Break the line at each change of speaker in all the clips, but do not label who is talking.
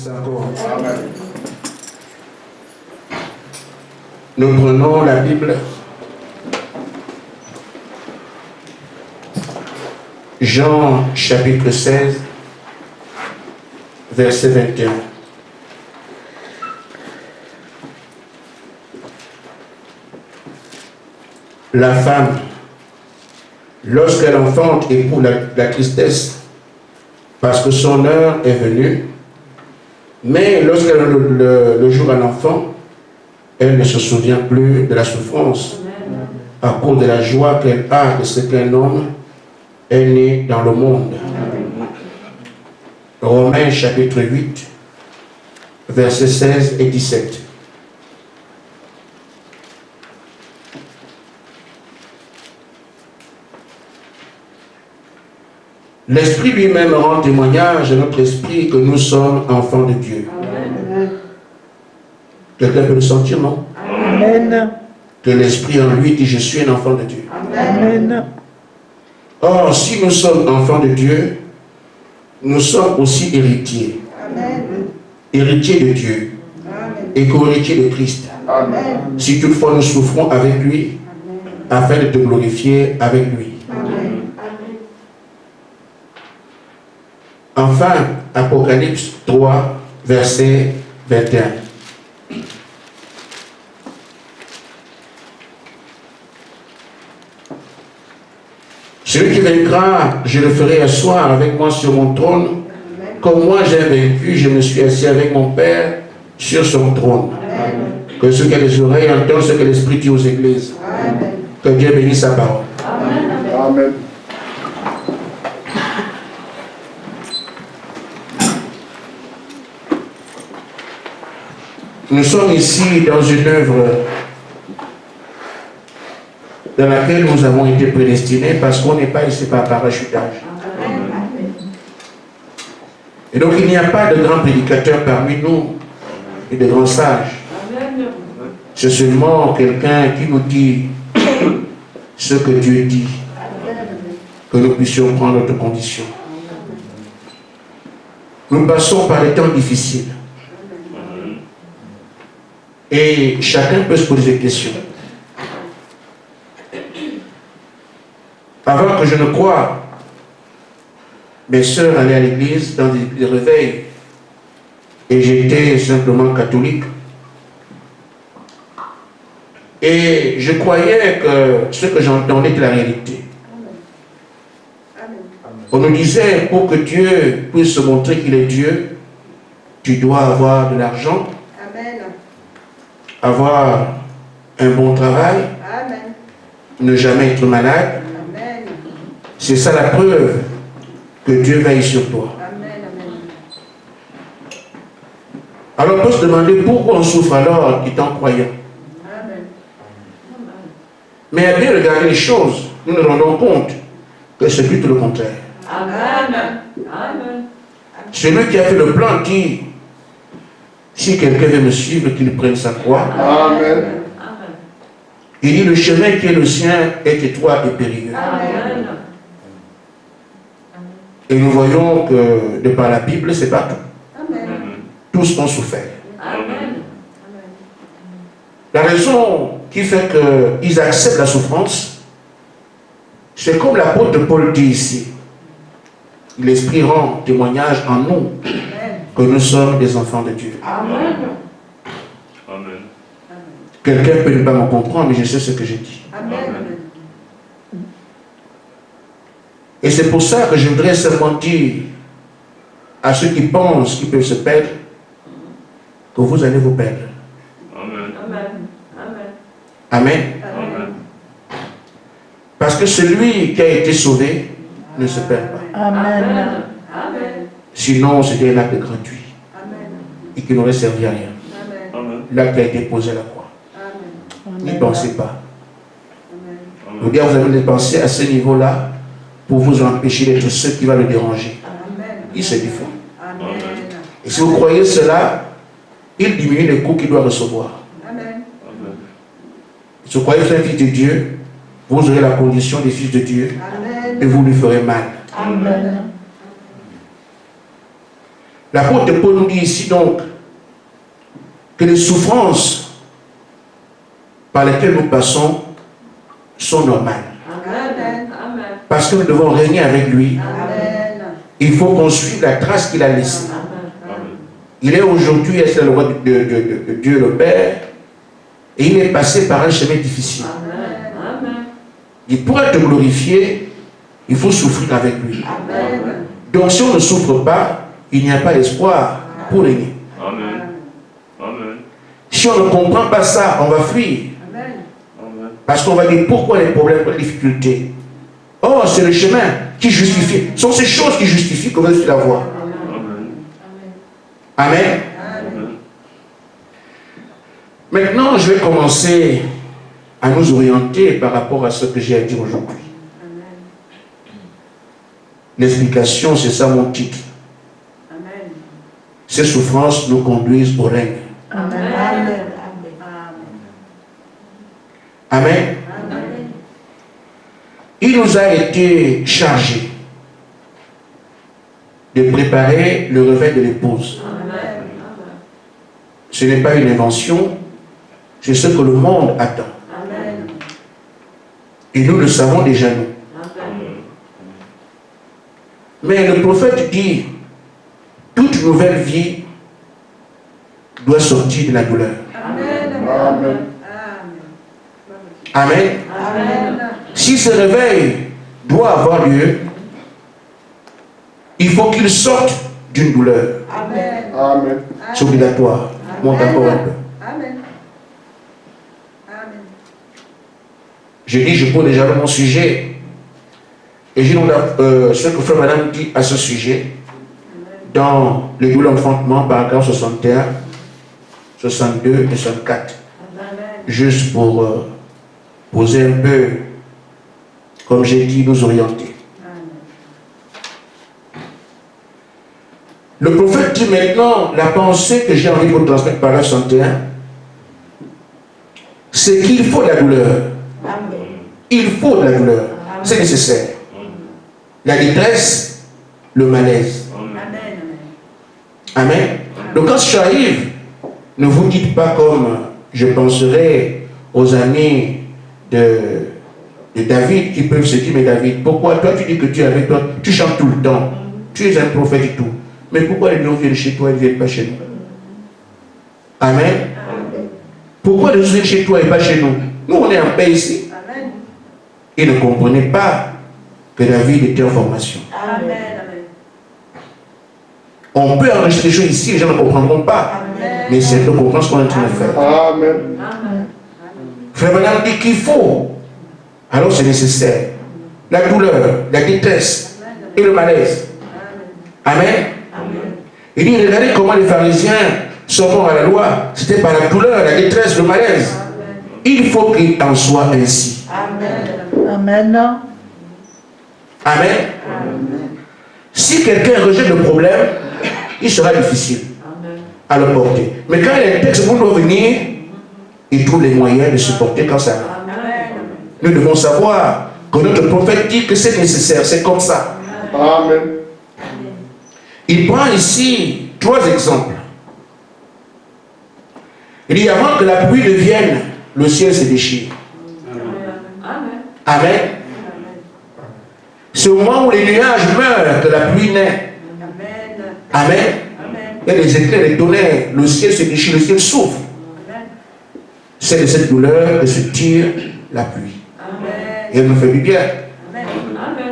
encore. Amen. Nous prenons la Bible. Jean chapitre 16, verset 21. La femme, lorsqu'elle enfante, éprouve la tristesse, parce que son heure est venue, mais lorsqu'elle a le jour à l'enfant, elle ne se souvient plus de la souffrance à cause de la joie qu'elle a de ce qu'un homme est né dans le monde. Romains chapitre 8, versets 16 et 17. L'Esprit lui-même rend témoignage à notre esprit que nous sommes enfants de Dieu. Quelqu'un peut le sentir, non?
Amen.
Que l'Esprit en lui dit, je suis un enfant de Dieu.
Amen.
Or, si nous sommes enfants de Dieu, nous sommes aussi héritiers.
Amen.
Héritiers de Dieu.
Amen.
Et co-héritiers de Christ.
Amen.
Si toutefois nous souffrons avec lui, afin de te glorifier avec lui.
Amen.
Enfin, Apocalypse 3, verset 21. Celui qui vaincra, je le ferai asseoir avec moi sur mon trône. Comme moi j'ai vaincu, je me suis assis avec mon Père sur son trône.
Amen.
Que ceux qui ont les oreilles entendent ce que l'Esprit dit aux églises.
Amen.
Que Dieu bénisse sa parole.
Amen.
Amen.
Nous sommes ici dans une œuvre dans laquelle nous avons été prédestinés parce qu'on n'est pas ici par parachutage. Et donc il n'y a pas de grands prédicateurs parmi nous et de grands sages. C'est seulement quelqu'un qui nous dit ce que Dieu dit, que nous puissions prendre notre condition. Nous passons par des temps difficiles. Et chacun peut se poser des questions. Avant que je ne croie, mes sœurs allaient à l'église dans des réveils. Et j'étais simplement catholique. Et je croyais que ce que j'entendais était la réalité. On nous disait, pour que Dieu puisse se montrer qu'il est Dieu, tu dois avoir de l'argent, avoir un bon travail, ne jamais être malade. C'est ça la preuve que Dieu veille sur toi. Alors on peut se demander pourquoi on souffre alors étant croyant. Mais à bien regarder les choses, nous nous rendons compte que c'est plutôt le contraire. Celui qui a fait le plan dit, si quelqu'un veut me suivre, qu'il prenne sa croix.
Amen.
Il dit, le chemin qui est le sien est étroit et périlleux. Et nous voyons que, de par la Bible, c'est pas tout. Tous ont souffert. La raison qui fait qu'ils acceptent la souffrance, c'est comme l'apôtre Paul dit ici. L'Esprit rend témoignage en nous que nous sommes des enfants de Dieu.
Amen.
Quelqu'un peut ne pas me comprendre, mais je sais ce que je dis.
Amen.
Et c'est pour ça que je voudrais seulement dire à ceux qui pensent qu'ils peuvent se perdre, que vous allez vous perdre. Amen. Parce que celui qui a été sauvé ne se perd pas.
Amen.
Sinon, c'était un acte gratuit et qui n'aurait servi à rien. L'acte a été posé à la croix. N'y pensez pas. Le diable vous avez pensé à ce niveau-là pour vous empêcher d'être ceux qui va le déranger. Il se défend. Et si vous croyez cela, il diminue les coups qu'il doit recevoir. Si vous croyez que vous êtes un fils de Dieu, vous aurez la condition des fils de Dieu et vous lui ferez mal. L'apôtre Paul nous dit ici donc que les souffrances par lesquelles nous passons sont normales.
Amen.
Parce que nous devons régner avec lui.
Amen.
Il faut qu'on suive la trace qu'il a laissée.
Amen.
Il est aujourd'hui à la loi de Dieu le Père et il est passé par un chemin difficile.
Amen.
Et pour être glorifié, il faut souffrir avec lui.
Amen.
Donc si on ne souffre pas, il n'y a pas d'espoir pour régner.
Amen. Amen.
Si on ne comprend pas ça, on va fuir.
Amen.
Parce qu'on va dire pourquoi les problèmes, pourquoi les difficultés. Oh, c'est le chemin qui justifie. Ce sont ces choses qui justifient qu'on va suivre la voie.
Amen.
Amen.
Amen.
Maintenant, je vais commencer à nous orienter par rapport à ce que j'ai à dire aujourd'hui. L'explication, c'est ça mon titre.
Amen.
Ces souffrances nous conduisent au règne.
Amen.
Amen.
Amen.
Il nous a été chargé de préparer le réveil de l'épouse.
Amen.
Ce n'est pas une invention, c'est ce que le monde attend.
Amen.
Et nous le savons déjà, nous. Mais le prophète dit, toute nouvelle vie doit sortir de la douleur.
Amen.
Amen.
Amen.
Amen.
Si ce réveil doit avoir lieu, il faut qu'il sorte d'une douleur.
Amen.
Amen.
C'est obligatoire. Monte encore un peu.
Amen. Amen.
Je dis, je pose déjà mon sujet. Et je demande ce que Frère Madame dit à ce sujet dans le double enfantement, paragraphe 61, 62 et 64. Juste pour poser un peu, comme j'ai dit, nous orienter. Le prophète dit maintenant, la pensée que j'ai envie de vous transmettre par la 61, c'est qu'il faut de la douleur. Il faut de la douleur. C'est nécessaire. La détresse, le malaise. Amen. Donc quand ça arrive, ne vous dites pas comme je penserai aux amis de David qui peuvent se dire, mais David, pourquoi toi tu dis que Dieu est avec toi, tu chantes tout le temps, tu es un prophète et tout, mais pourquoi les gens viennent chez toi et ne viennent pas chez nous? Amen. Pourquoi les gens viennent chez toi et pas chez nous? Nous on est en paix ici. Ils ne comprenaient pas que David était en formation.
Amen.
On peut enregistrer des choses ici, les gens ne comprendront pas.
Amen.
Mais c'est de comprendre ce qu'on est en train de faire.
Amen.
Frère Madame dit qu'il faut. Alors c'est nécessaire. La douleur, la détresse et le malaise. Amen. Il dit, regardez comment les pharisiens sont morts à la loi. C'était par la douleur, la détresse, le malaise. Il faut qu'il en soit ainsi.
Amen.
Amen. Si quelqu'un rejette le problème, il sera difficile à le porter. Mais quand il y a un texte pour nous venir, il trouve les moyens de supporter quand ça arrive. Nous devons savoir que notre prophète dit que c'est nécessaire, c'est comme ça.
Amen.
Il prend ici 3 exemples. Il dit avant que la pluie ne vienne, le ciel se déchire. Amen. C'est au moment où les nuages meurent que la pluie naît. Amen. Il y a des éclairs, des tonnerres, le ciel se déchire, le ciel souffre. C'est de cette douleur que se tire la pluie. Et elle nous fait du bien.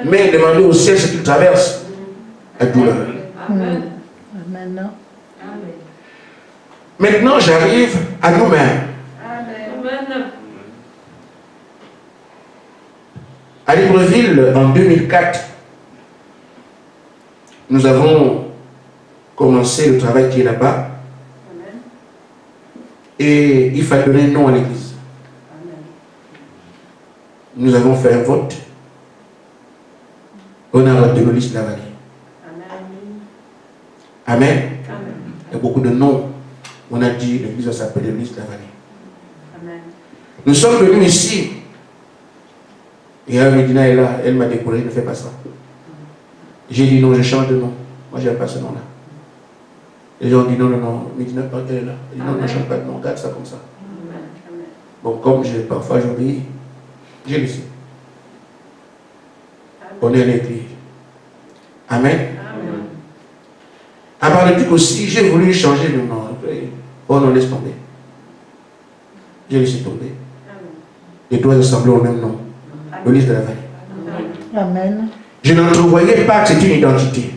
Mais demandez au ciel ce qu'il traverse, la douleur. Maintenant, j'arrive à nous-mêmes. À Libreville, en 2004, nous avons commencé le travail qui est là-bas. Et il fallait donner un nom à l'église. Nous avons fait un vote. On a retenu Lys La Vallée. Amen. Il y a beaucoup de noms. On a dit l'église va s'appeler Lys La Vallée. Nous sommes venus ici. Et Medina est là, elle m'a découragé, ne fais pas ça. J'ai dit non, je change de nom. Moi, je n'aime pas ce nom-là. Les gens disent non, non, non, mais dis pas qu'elle est là. Ils disent non, ne chante pas, non, garde ça comme ça. Bon, comme parfois j'obéis, j'ai laissé. On est l'église. Amen. À part le truc aussi, j'ai voulu changer le nom. Oh non, laisse tomber. J'ai laissé tomber. Et dois assembler au même nom. Le lys de la vallée.
Amen.
Je n'entrevoyais pas que c'est une identité.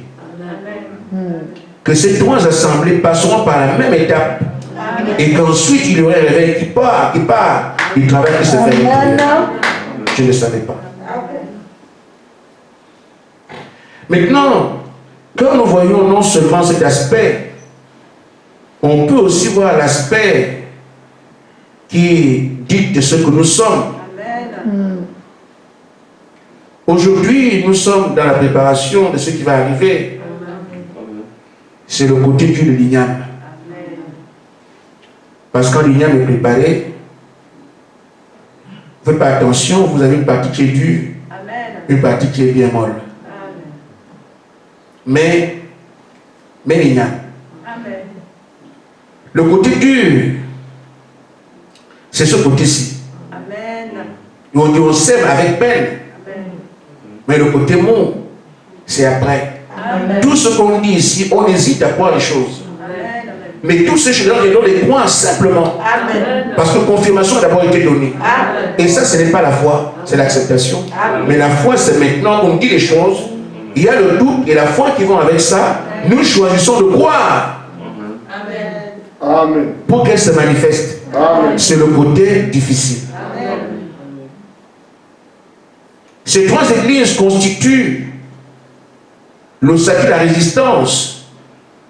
Que ces trois assemblées passeront par la même étape. Et qu'ensuite il y aurait un réveil qui part du travail qui se fait. Je ne savais pas. Maintenant, quand nous voyons non seulement cet aspect, on peut aussi voir l'aspect qui dit de ce que nous sommes. Aujourd'hui, nous sommes dans la préparation de ce qui va arriver. C'est le côté du l'igname. Parce que quand l'igname est préparé, faites pas attention, vous avez une partie qui est dure, une partie qui est bien molle. Mais l'igname. Le côté dur, c'est ce côté-ci. On dit on sème avec peine. Mais le côté mou, c'est après. Tout ce qu'on dit ici, on hésite à voir les choses. Mais tous ces choses-là, on les croit simplement. Parce que confirmation a d'abord été donnée. Et ça, ce n'est pas la foi, c'est l'acceptation. Mais la foi, c'est maintenant qu'on dit les choses. Il y a le doute et la foi qui vont avec ça. Nous choisissons de croire.
Amen.
Pour qu'elle se manifeste. C'est le côté difficile. Ces trois églises constituent le salut de la résistance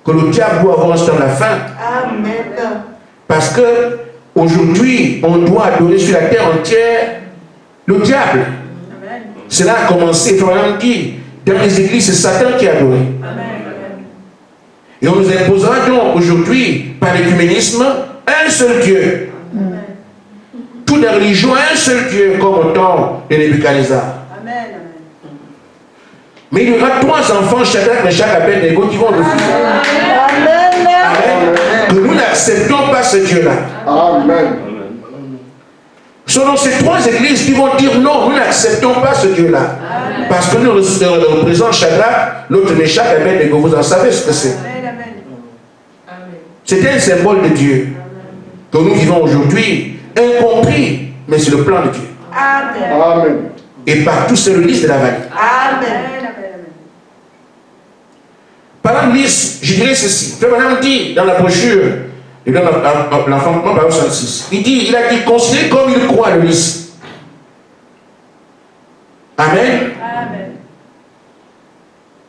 que le diable doit avoir dans la fin. Parce que aujourd'hui, on doit adorer sur la terre entière le diable. Cela a commencé, Florian dit, dans les églises, c'est Satan qui a adoré. Et on nous imposera donc aujourd'hui, par l'écuménisme, un seul Dieu. Toutes les religions, un seul Dieu, comme au temps de Nebuchadnezzar. Mais il y aura trois enfants, Shadrach, Meshach, Abednego, qui vont refuser. Amen. Que nous n'acceptons pas ce Dieu-là.
Amen.
Selon ces trois églises qui vont dire non, nous n'acceptons pas ce Dieu-là. Parce que nous représentons Shadrach, l'autre Meshach, Abednego. Vous en savez ce que c'est. C'était un symbole de Dieu que nous vivons aujourd'hui, incompris, mais c'est le plan de Dieu.
Amen.
Et partout, c'est le lys de la vallée. Par le lys, je dirais ceci. Frère Madame dit dans la brochure, et dans l'enfantement par 66, il a dit, considérez comme il croit le lys. Amen.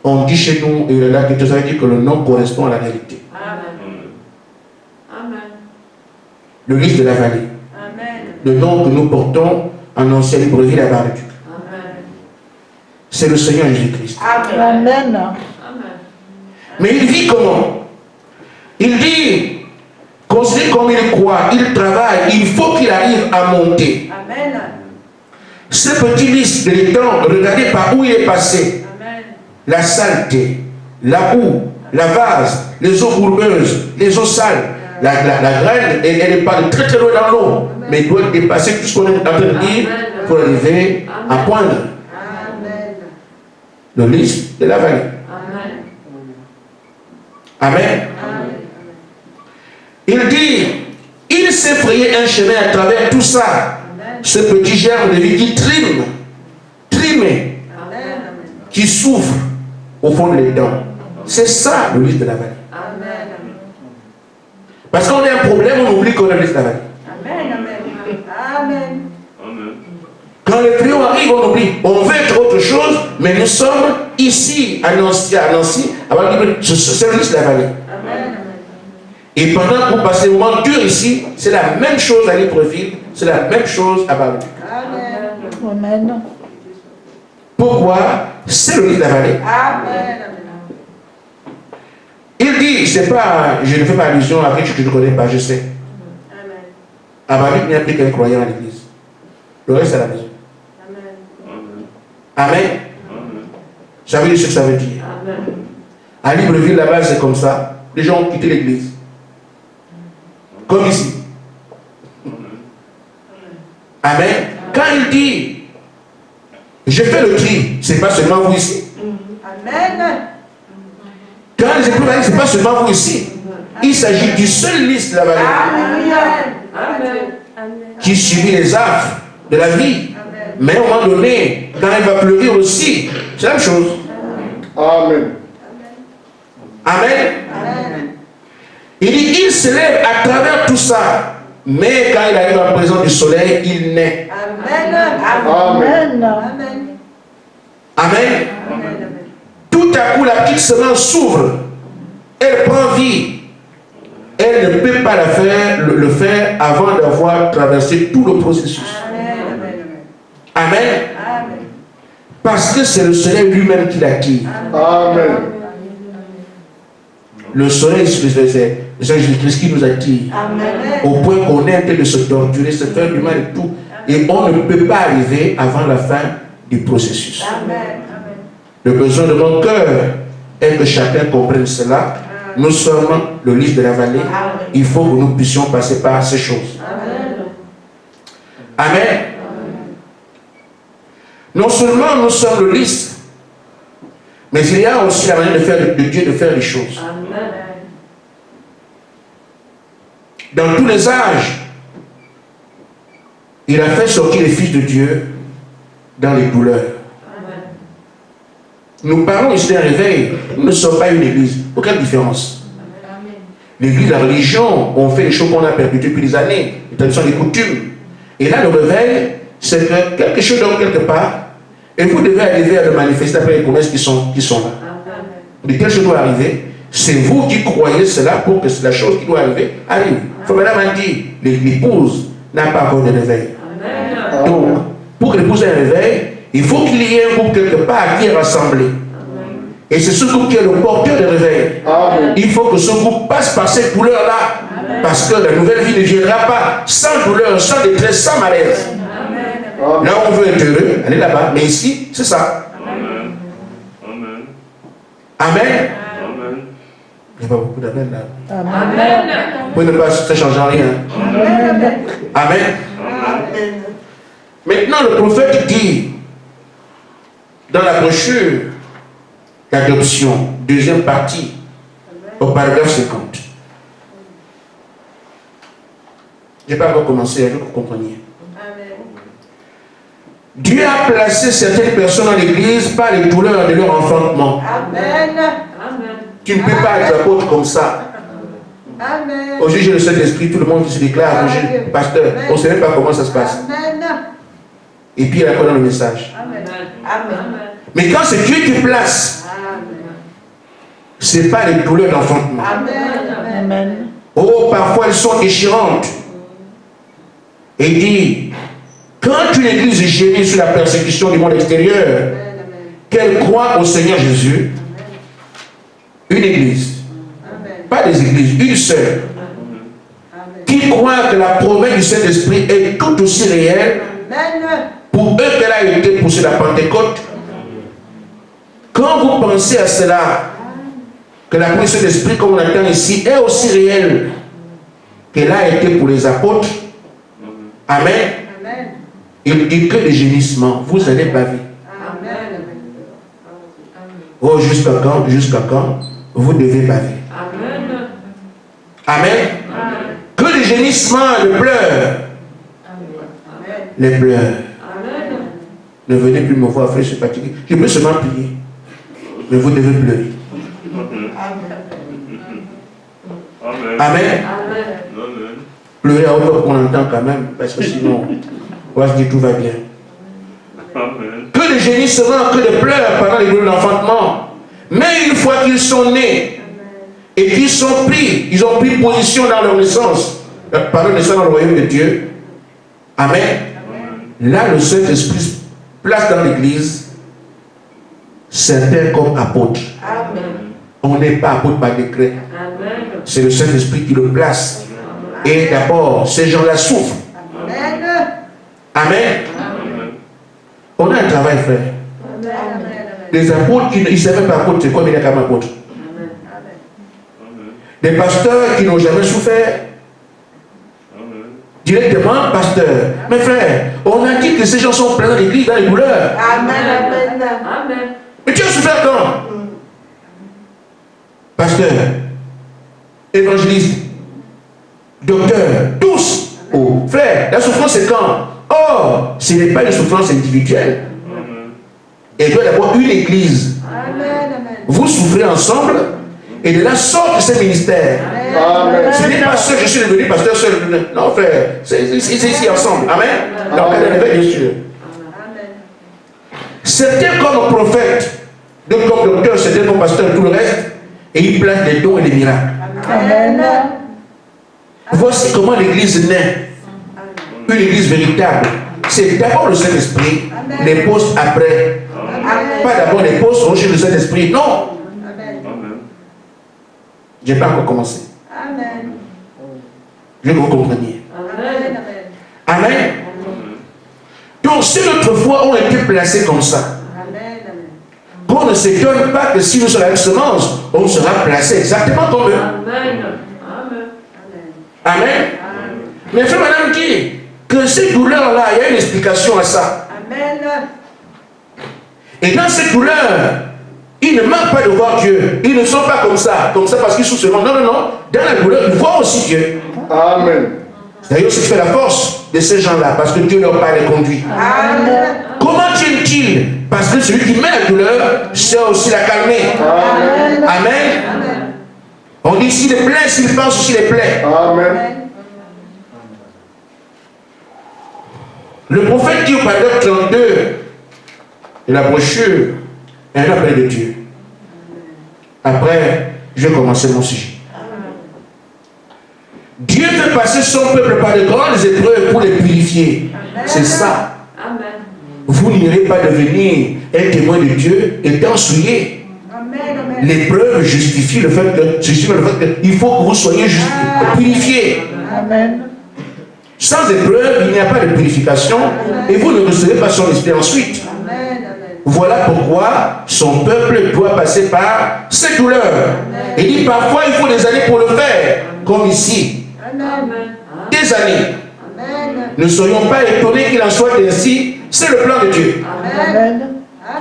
On dit chez nous, et là, que ça veut dire que le nom correspond à la réalité. Le lys de la vallée. Le nom que nous portons en ancien Libreville à Bar-le-Duc. C'est le Seigneur Jésus-Christ.
Amen.
Mais il vit comment? Il dit, considérez comme il croit, il travaille, il faut qu'il arrive à monter. Ce petit lys de l'étang, regardez par où il est passé. La saleté, la boue, la vase, les eaux bourbeuses, les eaux sales. La graine, elle n'est pas très très loin dans l'eau, mais il doit dépasser tout ce qu'on est en train de dire pour arriver à poindre. Le lys de la vallée. Amen. Il dit, il s'est frayé un chemin à travers tout ça. Ce petit germe de vie qui trime, qui souffre au fond des dents. C'est ça le lys de la vallée. Parce qu'on a un problème, on oublie qu'on a le lys de la vallée. Quand le fléau arrive, on oublie. On veut être autre chose, mais nous sommes ici, à Nancy, c'est le lys de la vallée. Et pendant que vous passez un moment dur ici, c'est la même chose à Libreville, c'est la même chose à Bar-le-Duc.
Amen.
Pourquoi? C'est le lys de la vallée. Il dit, c'est pas, je ne fais pas allusion à quelque chose que je ne connais pas, je sais. À Bar-le-Duc, il n'y a plus qu'un croyant à l'église. Le reste, c'est à la maison. Amen. Vous savez ce que ça veut dire? À Libreville, là-bas, c'est comme ça. les gens ont quitté l'église. Comme ici. Amen. Quand il dit, je fais le tri, ce n'est pas seulement vous ici.
Amen.
Quand les épreuves arrivent, ce n'est pas seulement vous ici. Il s'agit du seul lys de la vallée qui subit les affres de la vie. Mais à un moment donné, quand il va pleuvoir aussi, c'est la même chose.
Amen.
Amen. Il dit, il se lève à travers tout ça. Mais quand il arrive en présence du soleil, il naît.
Amen.
Amen. Tout à coup, la petite semence s'ouvre. Elle prend vie. Elle ne peut pas le faire avant d'avoir traversé tout le processus. Amen. Parce que c'est le soleil lui-même qui l'attire.
Amen.
Le soleil, c'est Jésus-Christ qui nous attire. Au point qu'on est en train de se torturer, se faire du mal et tout. Et on ne peut pas arriver avant la fin du processus. Le besoin de mon cœur est que chacun comprenne cela. Nous sommes le lys de la vallée. Il faut que nous puissions passer par ces choses. Amen. Non seulement nous sommes le lys, mais il y a aussi la manière de Dieu de faire les choses. Dans tous les âges, il a fait sortir les fils de Dieu dans les douleurs. Nous parlons ici d'un réveil. Nous ne sommes pas une église. Aucune différence. L'église, la religion, on fait les choses qu'on a perpétuées depuis des années, les traditions, les coutumes. Et là, le réveil, c'est que quelque chose donne quelque part, et vous devez arriver à le manifester après les promesses qui sont là. Mais quelque chose doit arriver, c'est vous qui croyez cela pour que la chose qui doit arriver arrive. Il faut madame a dit, l'épouse n'a pas encore de réveil. Donc, pour que l'épouse ait un réveil, il faut qu'il y ait un groupe quelque part qui est rassemblé. Et c'est ce groupe qui est le porteur de réveil. Il faut que ce groupe passe par cette douleur-là. Parce que la nouvelle vie ne viendra pas sans douleur, sans détresse, sans malaise. Là, on veut être heureux, allez là-bas. Mais ici, c'est ça. Amen. Il n'y a pas beaucoup d'amen là.
Amen.
Vous ne pas ça change en rien. Amen. Maintenant, le prophète dit dans la brochure d'adoption, deuxième partie, au paragraphe 50. Je n'ai pas encore commencé, je veux que vous compreniez. Dieu a placé certaines personnes dans l'église par les douleurs de leur enfantement. Tu ne peux pas être apôtre comme ça. Aujourd'hui, j'ai le Saint-Esprit, tout le monde qui se déclare, pasteur, on ne sait même pas comment ça se passe. Et puis il a dans le message. Mais quand c'est Dieu qui place, ce n'est pas les douleurs d'enfantement. Oh, parfois elles sont déchirantes. Et il dit, quand une église gémit sur la persécution du monde extérieur, qu'elle croit au Seigneur Jésus, une église, pas des églises, une seule, qui croit que la promesse du Saint-Esprit est tout aussi réelle pour eux qu'elle a été pour la Pentecôte. Quand vous pensez à cela, que la promesse du Saint-Esprit, comme on entend ici, est aussi réelle qu'elle a été pour les apôtres. Amen. Il dit que les gémissements, vous allez baver. Oh, jusqu'à quand vous devez baver. Amen. Que les gémissements, les pleurs. Les pleurs. Ne venez plus me voir, frère, je suis fatigué. Je peux seulement prier. Mais vous devez pleurer. Amen. Pleurer à hauteur qu'on entend quand même, parce que sinon, on va se dire tout va bien. Que les gémissements, que les pleurs pendant les douleurs d'enfantement. Mais une fois qu'ils sont nés et qu'ils sont pris, ils ont pris position dans leur naissance, par leur naissance dans le royaume de Dieu. Amen. Là, le Saint-Esprit place dans l'église certains comme apôtres. On n'est pas apôtre par décret. C'est le Saint-Esprit qui le place. Et d'abord, ces gens-là souffrent. Amen. On a un travail, frère. Les apôtres, ils ne savaient pas apôtre, c'est quoi, mais il y a comme apôtre. Des pasteurs qui n'ont jamais souffert. Directement, pasteur. Mes frères, on a dit que ces gens sont pleins d'église dans les douleurs.
Amen. Amen.
Mais tu as souffert quand? Pasteur, évangéliste, docteur, tous. Oh, frère, la souffrance c'est quand? Or, ce n'est pas une souffrance individuelle. Et il doit y avoir une église. Vous souffrez ensemble et de là sortent ces ministères.
Amen.
Ce n'est pas seul, je suis devenu pasteur seul. Non, frère, c'est ici ensemble. Amen. Donc, elle est bien sûr. Certains comme prophètes, d'autres comme docteurs, certains comme pasteurs, tout le reste, et ils placent des dons et des miracles.
Amen.
Voici comment l'église naît. Une église véritable. C'est d'abord le Saint-Esprit, les postes après. Pas d'abord les postes recherchent le Saint-Esprit. Non. Je n'ai pas encore commencé.
Amen.
Je veux que vous compreniez.
Amen.
Amen. Donc, si notre foi ont été placés comme ça, qu'on ne s'étonne pas que si nous sommes la semence, on sera placé exactement comme eux.
Amen.
Amen. Mais frère, madame dit que ces douleurs-là, il y a une explication à ça.
Amen.
Et dans ces douleurs, ils ne manquent pas de voir Dieu. Ils ne sont pas comme ça parce qu'ils souffrent seulement. Non, non, non. Dans la douleur, ils voient aussi Dieu.
Amen.
C'est d'ailleurs ce qui fait la force de ces gens-là, parce que Dieu leur parle et conduit.
Amen.
Comment tiennent-ils? Parce que celui qui met la douleur, sait aussi la calmer.
Amen.
Amen. On dit s'il est plein, s'il pense aussi les plaies.
Amen.
Le prophète dit au paragraphe 32 de la brochure, un appel de Dieu. Après, je vais commencer mon sujet. Dieu fait passer son peuple par de grandes épreuves pour les purifier. C'est ça. Vous n'irez pas devenir un témoin de Dieu étant souillé. L'épreuve justifie le fait qu'il faut que vous soyez purifiés.
Amen.
Sans épreuve, il n'y a pas de purification et vous ne recevez pas son esprit ensuite. Voilà pourquoi son peuple doit passer par ces douleurs. Il dit parfois il faut des années pour le faire, comme ici. Des années. Ne soyons pas étonnés qu'il en soit ainsi. C'est le plan de Dieu.
Amen.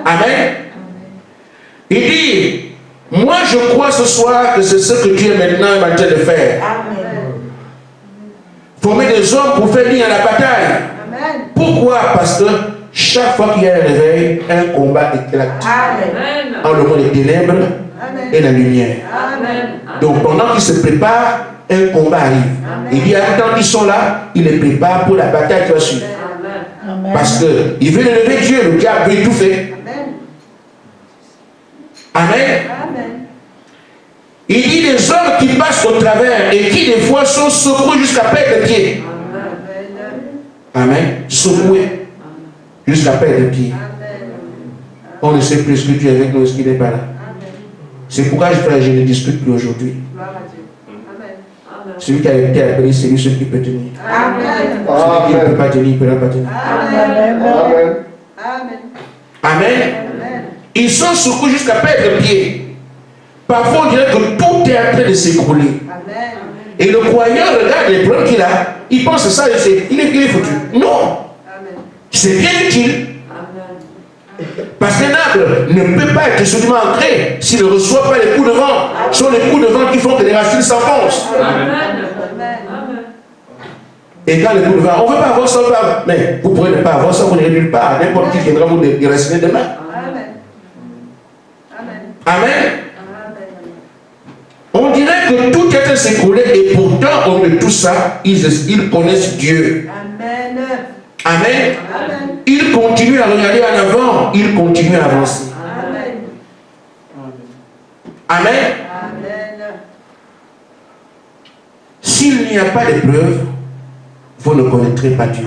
Amen. Il dit, moi je crois ce soir que c'est ce que Dieu maintenant est en train de faire. Former des hommes pour faire ligne à la bataille. Pourquoi? Parce que chaque fois qu'il y a un réveil, un combat éclate. Entre le monde des ténèbres et la lumière. Donc pendant qu'ils se préparent, un combat arrive. Il dit, en même temps qu'ils sont là, ils les préparent pour la bataille qui va suivre. Parce qu'il veut lever Dieu, le diable veut étouffer. Amen. Il dit des hommes qui passent au travers et qui des fois sont secoués jusqu'à perdre les pieds. Amen. Secoués jusqu'à perdre les pieds. On ne sait plus ce que Dieu est avec nous, ce qu'il n'est pas là. C'est pourquoi je ne discute plus aujourd'hui. Celui qui a été appelé, c'est lui seul qui peut tenir. Celui qui ne peut pas tenir, il ne peut pas tenir. Amen. Ils sont secoués jusqu'à perdre le pied. Parfois, on dirait que tout est en train de s'écrouler. Et le croyant regarde les problèmes qu'il a, il pense que ça, il est foutu. Non. C'est bien utile. Parce qu'un arbre ne peut pas être solidement ancré s'il ne reçoit pas les coups de vent. Ce sont les coups de vent qui font que les racines s'enfoncent. Et quand les coups de vent, on ne veut pas avoir ça, mais vous ne pourrez pas avoir ça, vous n'irez nulle part. N'importe qui viendra vous déraciner demain. Amen. On dirait que tout est en train de s'écrouler et pourtant, au milieu de tout ça, ils connaissent Dieu. Amen. Ils continuent à regarder en avant, ils continuent à avancer. Amen. S'il n'y a pas d'épreuve, vous ne connaîtrez pas Dieu.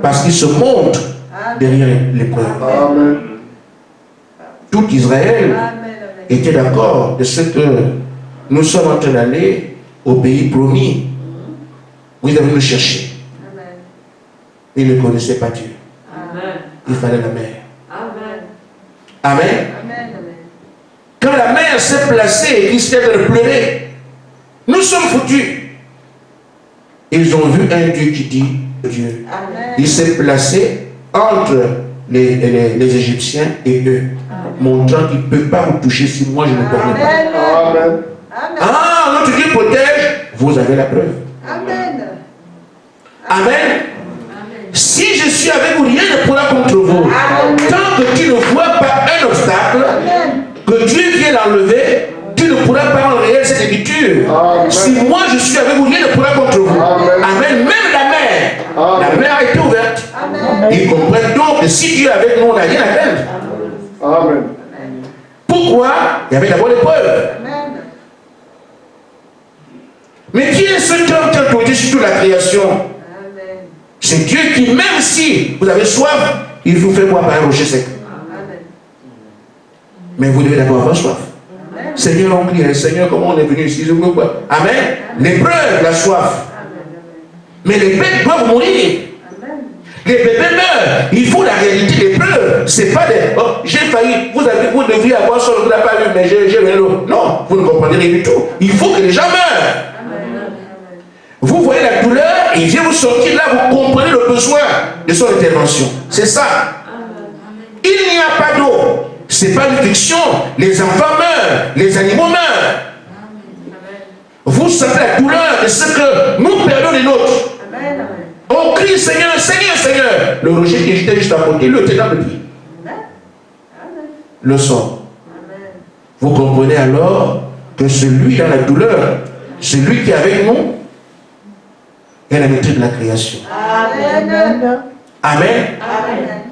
Parce qu'il se montre derrière l'épreuve. Tout Israël était d'accord de ce que nous sommes en train d'aller au pays promis. Vous avez nous chercher. Ils ne connaissaient pas Dieu. Il fallait la mer. Amen. Quand la mer s'est placée et qu'il s'était de pleurer, Nous sommes foutus. Ils ont vu un Dieu qui dit Dieu. Amen. Il s'est placé entre les Égyptiens et eux, montrant qu'il ne peut pas vous toucher si moi je ne permets pas. Amen. Ah, notre Dieu protège, vous avez la preuve. Amen. Amen. Si je suis avec vous, rien ne pourra contre vous. Amen. Tant que tu ne vois pas un obstacle, que Dieu vient l'enlever, tu ne pourras pas en réel cette écriture. Amen. Si moi je suis avec vous, rien ne pourra contre vous. Amen. Amen. Même la mer a été ouverte. Amen. Ils comprennent donc que si Dieu est avec nous, on n'a rien à craindre. Amen. Pourquoi? Il y avait d'abord l'épreuve. Mais qui est cet homme qui a autorité sur toute la création? C'est Dieu qui, même si vous avez soif, il vous fait boire par un rocher sec. Amen. Mais vous devez d'abord avoir soif. Amen. Seigneur, on crie, Seigneur, comment on est venu ici? Amen. L'épreuve, la soif. Amen. Mais les bêtes doivent mourir. Amen. Les bébés meurent. Il faut la réalité. L'épreuve, c'est pas des. Oh, j'ai failli. Vous devriez avoir ça, vous n'avez pas vu, mais j'ai l'eau. Non, vous ne comprenez rien du tout. Il faut que les gens meurent. Vous voyez la douleur, et il vient vous sortir là, vous comprenez le besoin de son intervention. C'est ça. Il n'y a pas d'eau. Ce n'est pas une fiction. Les enfants meurent, les animaux meurent. Vous sentez la douleur de ce que nous perdons les nôtres. On crie Seigneur, Seigneur, Seigneur. Le rocher qui était juste à côté, le tenant depuis. Le sort. Vous comprenez alors que celui dans la douleur, celui qui est avec nous, est la maîtrise de la création. Amen. Amen. Amen.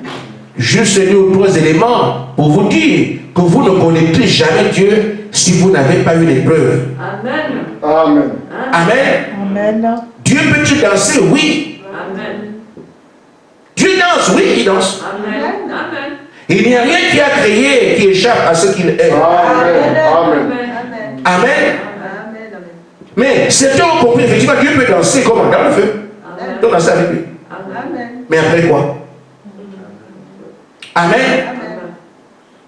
Juste les 3 éléments pour vous dire que vous ne connaîtrez jamais Dieu si vous n'avez pas eu l'épreuve. Amen. Amen. Amen. Amen. Dieu peut-il danser? Oui. Amen. Dieu danse? Oui, il danse. Amen. Amen. Il n'y a rien qui a créé qui échappe à ce qu'il est. Amen. Amen. Amen. Amen. Mais certains ont compris, effectivement, Dieu peut danser comment? Dans le feu. Donc danser avec lui. Amen. Mais après quoi? Amen. Amen.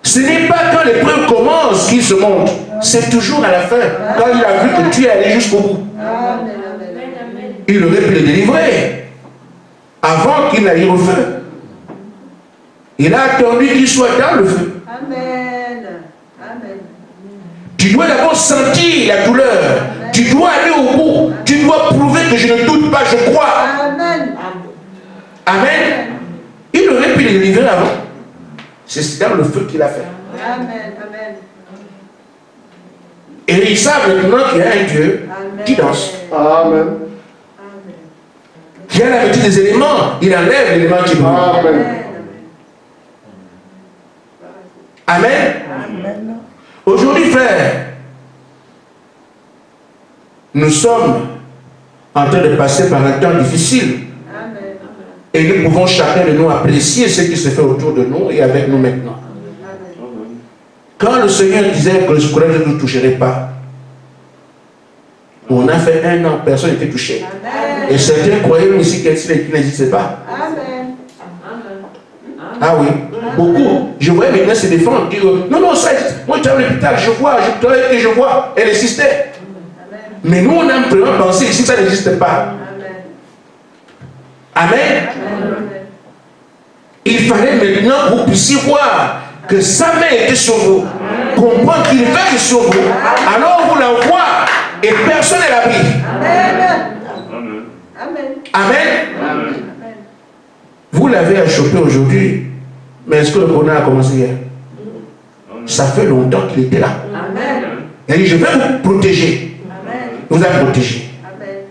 Ce n'est pas quand l'épreuve commence qu'il se montre. C'est toujours à la fin. Quand il a vu que tu es allé jusqu'au bout. Amen. Il aurait pu le délivrer avant qu'il n'aille au feu. Il a attendu qu'il soit dans le feu. Amen. Amen. Tu dois d'abord sentir la douleur. Amen. Tu dois aller au bout. Tu dois prouver que je ne doute pas, je crois. Amen. Amen. Il aurait pu le délivrer avant. C'est dans le feu qu'il a fait. Amen. Amen. Et ils savent maintenant qu'il y a un Dieu qui danse. Amen. Qui a la maîtrise des éléments. Il enlève l'élément qui brûle. Amen. Amen. Amen. Aujourd'hui, frère, nous sommes en train de passer par un temps difficile. Amen. Et nous pouvons chacun de nous apprécier ce qui se fait autour de nous et avec nous maintenant. Amen. Quand le Seigneur disait que le courage ne nous toucherait pas, on a fait 1 an, personne n'était touché. Amen. Et certains croyaient aussi qu'il n'existait pas. Amen. Ah oui, beaucoup. Je voyais maintenant se défendre, dire non, ça existe. Moi, je suis à l'hôpital, je vois, je vois, elle existait. Mais nous, on a vraiment pensé ici que ça n'existe pas. Amen. Amen. Il fallait maintenant que vous puissiez voir que sa main était sur vous. Comprendre qu'il veille sur vous. Alors on vous l'envoie et personne n'est à l'abri. Amen. Amen. Amen. Vous l'avez acheté aujourd'hui, mais est-ce que le corona a commencé hier? Ça fait longtemps qu'il était là. Amen. Il a dit, je vais vous protéger. Amen. Vous a protégé. Amen.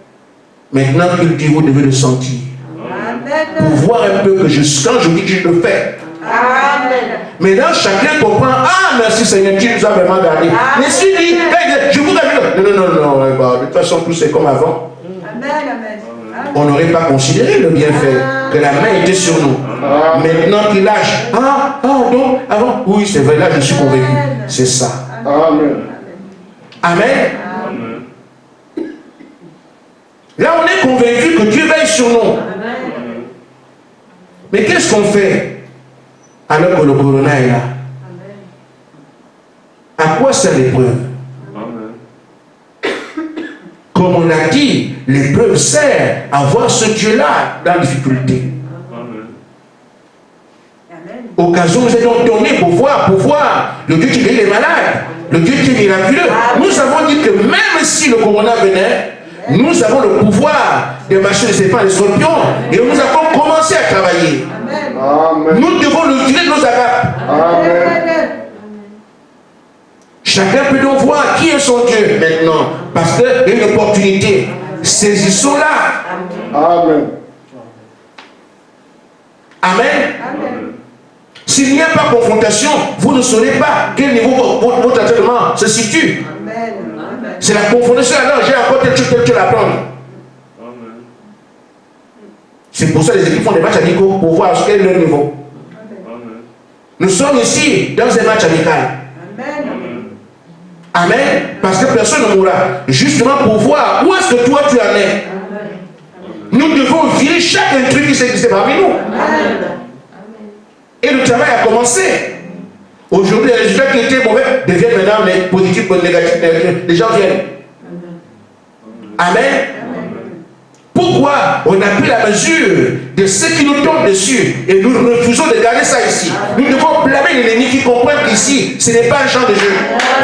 Maintenant qu'il dit, vous devez le sentir. Amen. Pour voir un peu que quand je dis que je le fais. Amen. Maintenant, chacun comprend. Ah, merci Seigneur, tu nous as vraiment gardé. Mais si il dit, je vous garde. Non. De toute façon, tout c'est comme avant. Amen. On n'aurait pas considéré le bienfait, que la main était sur nous. Maintenant qu'il lâche. Donc, avant. Oui, c'est vrai, là je suis convaincu. C'est ça. Amen. Amen. Là, on est convaincu que Dieu veille sur nous. Mais qu'est-ce qu'on fait alors que le corona est là? À quoi sert l'épreuve? dit, l'épreuve sert à voir ce Dieu-là dans la difficulté. Occasion nous est donc donnée pour voir le Dieu qui guérit les malades, le Dieu qui est miraculeux. Nous avons dit que même si le corona venait, nous avons le pouvoir de marcher les serpents et les scorpions et nous avons commencé à travailler.
Amen.
Nous devons le tirer de nos agapes.
Amen.
Chacun peut donc voir qui est son Dieu maintenant parce qu'il y a une opportunité. Saisissons-la.
Amen.
Amen. S'il n'y a pas de confrontation, vous ne saurez pas quel niveau votre entraînement se situe. C'est la confrontation. Alors, j'ai encore tel chose à prendre. C'est pour ça que les équipes font des matchs amicaux pour voir quel est leur niveau. Nous sommes ici dans un match amical. Amen. Parce que personne ne mourra. Justement pour voir où est-ce que toi tu en es. Nous devons virer chaque intrus qui s'existe parmi nous. Et le travail a commencé. Aujourd'hui, les résultats qui étaient mauvais deviennent maintenant les positifs ou les négatifs. Les gens viennent. Amen. Pourquoi on a pris la mesure de ce qui nous tombe dessus et nous refusons de garder ça ici? Nous devons blâmer l'ennemi qui comprend qu'ici, ce n'est pas un champ de jeu.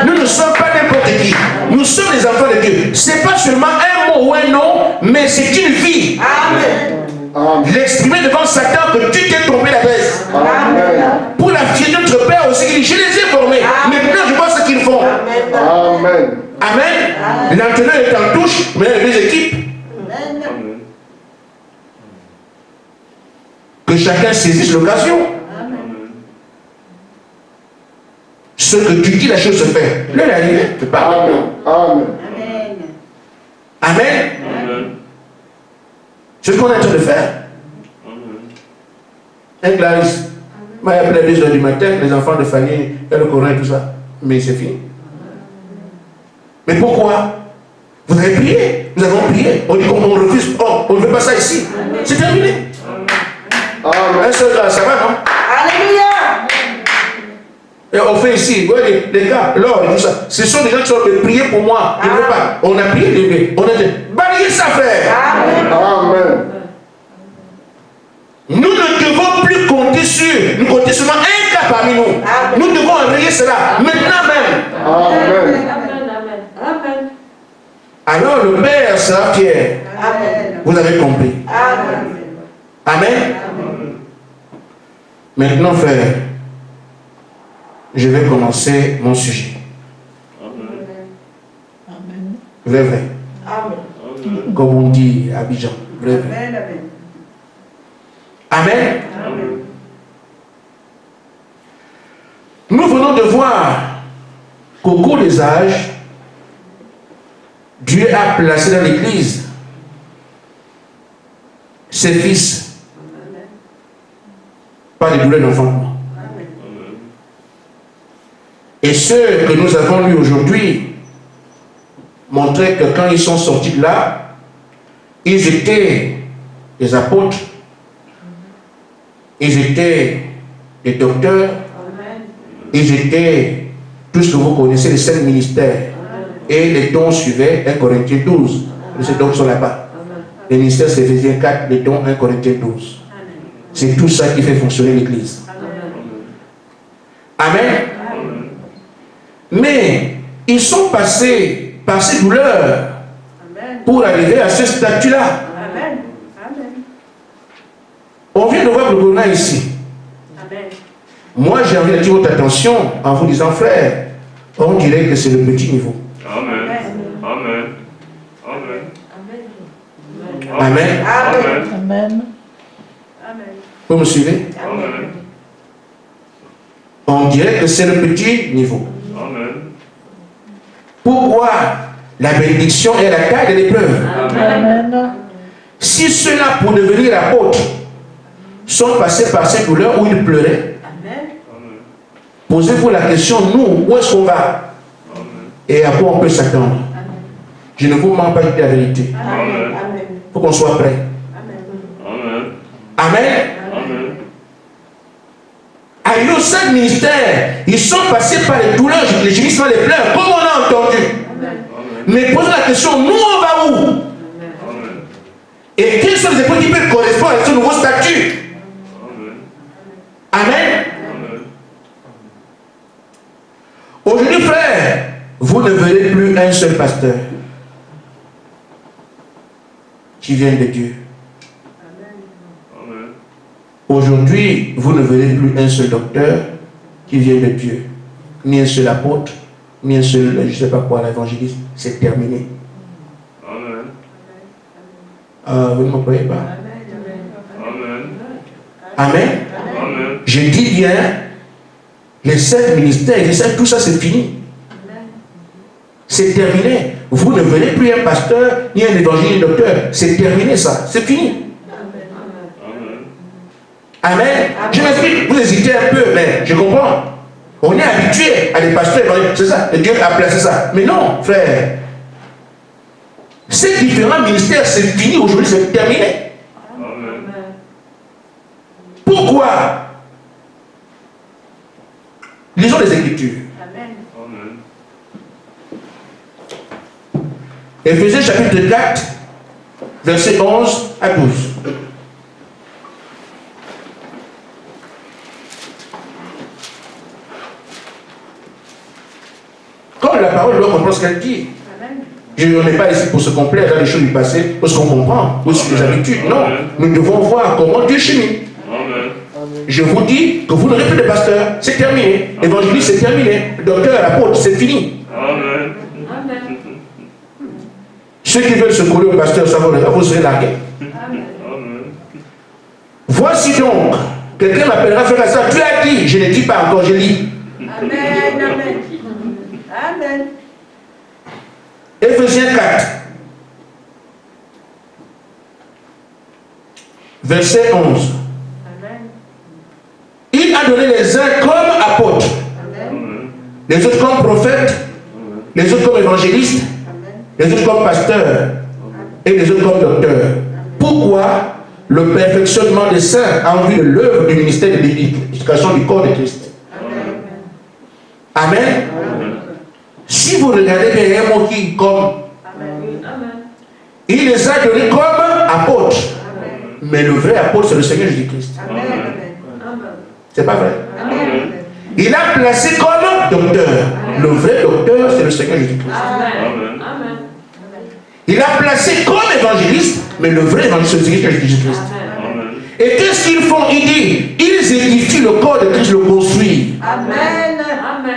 Nous ne sommes pas n'importe qui. Nous sommes les enfants de Dieu. Ce n'est pas seulement un mot ou un nom, mais c'est une vie.
Amen.
L'exprimer devant Satan que tu t'es trompé la baisse.
Amen.
Pour la fille de notre Père aussi, il dit, je les ai formés. Maintenant, je vois ce qu'ils font.
Amen.
Amen. L'entraîneur est en touche, mais il y a deux équipes. Que chacun saisisse l'occasion. Ce que tu dis, la chose se fait. Là, il est arrivé. Tu parles.
Amen.
Amen. C'est ce qu'on est en train de faire. Un Clarisse m'a appelé à 2 h du matin, les enfants de Fanny, et le Coran et tout ça. Mais c'est fini. Mais pourquoi? Vous avez prié. Nous avons prié. On dit qu'on refuse. Oh, on ne veut pas ça ici. C'est terminé. Un seul là, ça va, non?
Alléluia.
Et on fait ici, ouais, les gars, l'or et tout ça. Ce sont des gens qui sont de prier pour moi. Ils ne veulent pas. On a prié, on a dit, balayez ça, frère.
Amen.
Nous ne devons plus compter sur, nous compter seulement un cas parmi nous. Nous devons enrayer cela, maintenant même.
Amen.
Amen.
Alors le Père sera fier.
Amen.
Vous avez compris.
Amen.
Amen. Maintenant, frère, je vais commencer mon sujet.
Amen.
Vrai, vrai.
Amen.
Comme on dit à Abidjan. Vrai, vrai. Amen. Nous venons de voir qu'au cours des âges, Dieu a placé dans l'Église ses fils. Pas de douleur d'enfantement. Et ceux que nous avons lus aujourd'hui montraient que quand ils sont sortis de là, ils étaient des apôtres, ils étaient des docteurs, ils étaient tout ce que vous connaissez, les 5 ministères. Et les dons suivaient 1 Corinthiens 12. Ces dons sont là-bas. Les ministères, c'est Éphésiens 4, les dons 1 Corinthiens 12. C'est tout ça qui fait fonctionner l'Église. Amen. Mais ils sont passés par ces douleurs pour arriver à ce statut-là. On vient de voir le corona ici. Moi, j'ai envie d'attirer votre attention en vous disant, frère, on dirait que c'est le petit niveau.
Amen. Amen. Amen.
Amen.
Amen.
Vous me suivez?
Amen.
On dirait que c'est le petit niveau.
Amen.
Pourquoi la bénédiction est la taille de l'épreuve?
Amen.
Si ceux-là, pour devenir apôtres, sont passés par ces douleurs où ils pleuraient, posez-vous la question, nous, où est-ce qu'on va? Et à quoi on peut s'attendre? Je ne vous mens pas de la vérité.
Amen.
Il faut qu'on soit prêt.
Amen.
Amen.
Amen.
À nos 5 ministères, ils sont passés par les douleurs, les gémissements, les pleurs, comme on a entendu. Mais posez la question, nous on va où? Et quels sont les épreuves qui peuvent correspondre à ce nouveau statut? Amen. Aujourd'hui, frère, vous ne verrez plus un seul pasteur qui vient de Dieu. Aujourd'hui, vous ne verrez plus un seul docteur qui vient de Dieu, ni un seul apôtre, ni un seul, je ne sais pas quoi, l'évangéliste. C'est terminé. Vous ne me croyez pas? Amen. Je dis bien, les 7 ministères, tout ça c'est fini. C'est terminé. Vous ne verrez plus un pasteur, ni un évangéliste, ni un docteur. C'est terminé ça. C'est fini. Amen. Je m'explique, vous hésitez un peu, mais je comprends. On est habitué à des pasteurs, c'est ça, et Dieu a placé ça. Mais non, frère. Ces différents ministères, c'est fini aujourd'hui, c'est terminé. Pourquoi? Lisons les Écritures. Éphésiens chapitre 4, verset 11 à 12. Comme la parole doit comprendre ce qu'elle dit. Je n'en ai pas ici pour se complaire dans les choses du passé, parce qu'on comprend, ou sur les habitudes. Non, nous devons voir comment Dieu chemine. Je vous dis que vous n'aurez plus de pasteur, c'est terminé. Évangéliste, c'est terminé. Docteur, apôtre, c'est fini.
Amen.
Ceux qui veulent se coller au pasteur, ça vous serez largués. Voici donc, quelqu'un m'appellera frère ça. Tu as dit, je ne dis pas encore, je lis.
Amen. Amen. Amen.
Éphésiens 4, verset 11.
Amen.
Il a donné les uns comme apôtres, les autres comme prophètes, les autres comme évangélistes, les autres comme pasteurs et les autres comme docteurs. Pourquoi? Le perfectionnement des saints en vue de l'œuvre du ministère de l'éducation du corps de Christ. Amen. Amen. Si vous regardez bien, il y a un mot qui comme. Il les a donnés comme apôtres. Mais le vrai apôtre, c'est le Seigneur Jésus-Christ. C'est pas vrai?
Amen.
Il a placé comme docteur. Le vrai docteur, c'est le Seigneur Jésus-Christ. Il a placé comme évangéliste, mais le vrai évangéliste, c'est le Seigneur Jésus-Christ. Et qu'est-ce qu'ils font? Il dit, ils édifient le corps de Christ, le construisent.
Amen. Amen.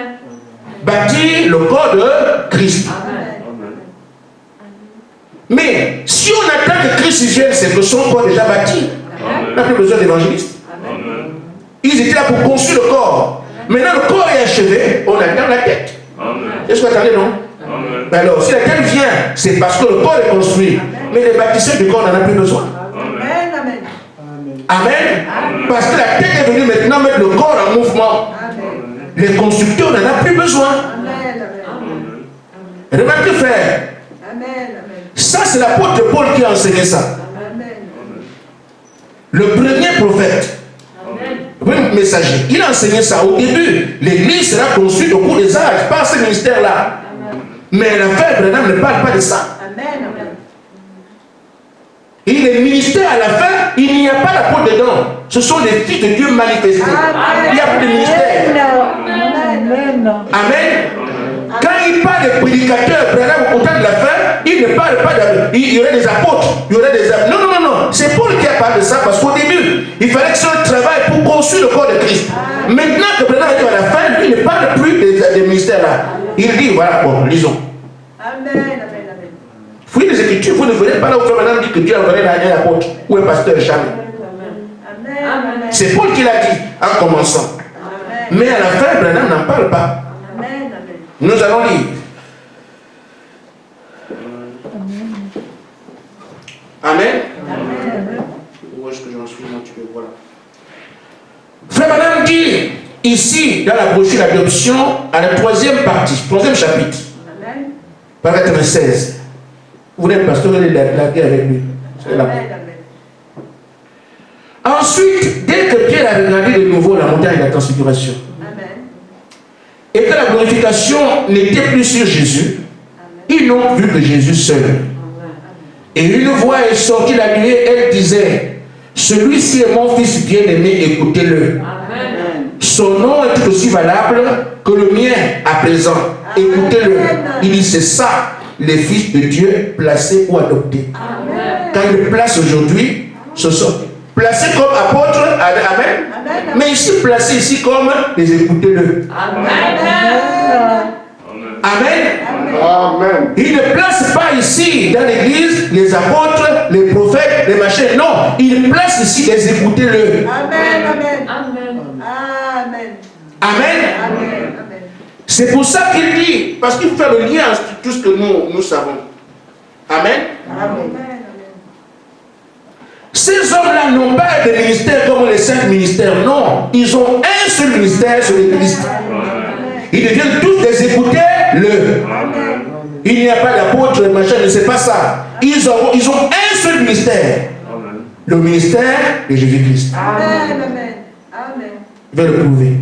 Bâtir le corps de Christ. Mais si on attend que Christ vienne, c'est que son corps est déjà bâti. On n'a plus besoin d'évangélistes. Ils étaient là pour construire le corps. Maintenant, le corps est achevé, on attend la tête. Est-ce que vous attendez, non? Mais alors, si la tête vient, c'est parce que le corps est construit. Mais les bâtisseurs du corps n'en ont plus besoin.
Amen.
Amen. Parce que la tête est venue maintenant mettre le corps en mouvement. Les constructeurs n'en ont plus besoin. Remarquez, frère. Ça, c'est l'apôtre Paul qui a enseigné ça. Le premier prophète, le premier messager, il a enseigné ça. Au début, l'église sera construite au cours des âges par ce ministère-là. Mais la fin, Branham ne parle pas de ça. Et les ministères à la fin, il n'y a pas l'apôtre dedans. Ce sont les fils de Dieu manifestés. Il n'y a plus de ministère. Amen. Quand il parle des prédicateurs, Branham, au temps de la fin, il ne parle pas il y aurait des apôtres, il y aurait des... Non. C'est Paul qui a parlé de ça parce qu'au début, il fallait que ça travaille pour construire le corps de Christ. Maintenant que Branham est à la fin, lui ne parle plus des ministères là. Il dit, voilà, bon, lisons.
Amen.
Fouillez les Écritures, vous ne verrez pas là où Branham dit que Dieu a envoyé un apôtre ou un pasteur, jamais. C'est Paul qui l'a dit en commençant. Mais à la fin, Branham n'en parle pas. Nous allons lire. Amen. Où est-ce que j'en suis? Tu peux voir. Frère Branham dit ici, dans la brochure d'adoption, à la troisième partie, troisième chapitre, paragraphe 16. Vous n'êtes pas pasteur, vous allez la guerre avec lui. Ensuite, dès que Pierre a regardé de nouveau la montagne de la transfiguration, et que la glorification n'était plus sur Jésus, ils n'ont vu que Jésus seul. Et une voix est sortie la nuée, elle disait, celui-ci est mon fils bien-aimé, écoutez-le. Son nom est tout aussi valable que le mien à présent. Écoutez-le. Il dit, c'est ça, les fils de Dieu placés ou adoptés. Quand il le place aujourd'hui, ce sont placés comme apôtres, amen. Mais ici, placés ici comme les écoutez-le. Amen.
Amen.
Il ne place pas ici dans l'église les apôtres, les prophètes, les machins. Non, il place ici les écoutez-le.
Amen. Amen. Amen.
Amen. C'est pour ça qu'il dit, parce qu'il faut faire le lien entre tout ce que nous savons. Amen.
Amen.
Ces hommes-là n'ont pas de ministère comme les 5 ministères. Non, ils ont un seul ministère sur l'église. Ils deviennent tous des écoutez-le. Il n'y a pas d'apôtre, machin, ne c'est pas ça. Ils ont un seul ministère. Le ministère de Jésus-Christ.
Amen.
Je vais le prouver.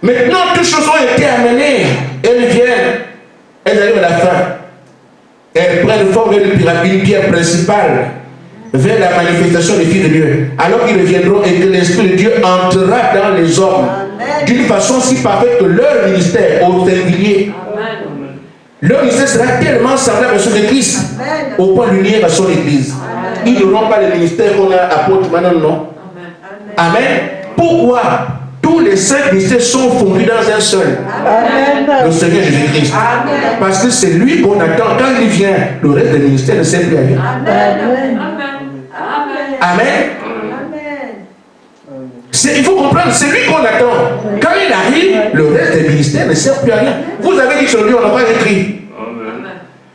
Maintenant, toutes choses ont été amenées. Elles viennent. Elles arrivent à la fin. Elles prennent forme d'une pierre principale vers la manifestation des filles de Dieu. Alors qu'ils reviendront et que l'Esprit de Dieu entrera dans les hommes d'une façon si parfaite que leur ministère au singulier, leur ministère sera tellement semblable à celui de Christ au point de l'unir à son Église. Ils n'auront pas le ministère qu'on a apôtre maintenant, non. Amen. Pourquoi? Tous les 5 ministères sont fondus dans un seul.
Amen.
Le Seigneur Jésus-Christ. Parce que c'est lui qu'on attend. Quand il vient, le reste des ministères ne sert plus à rien. Amen. Il faut comprendre, c'est lui qu'on attend. Quand il arrive, le reste des ministères ne sert plus à rien. Vous avez dit sur lui, on n'a pas écrit.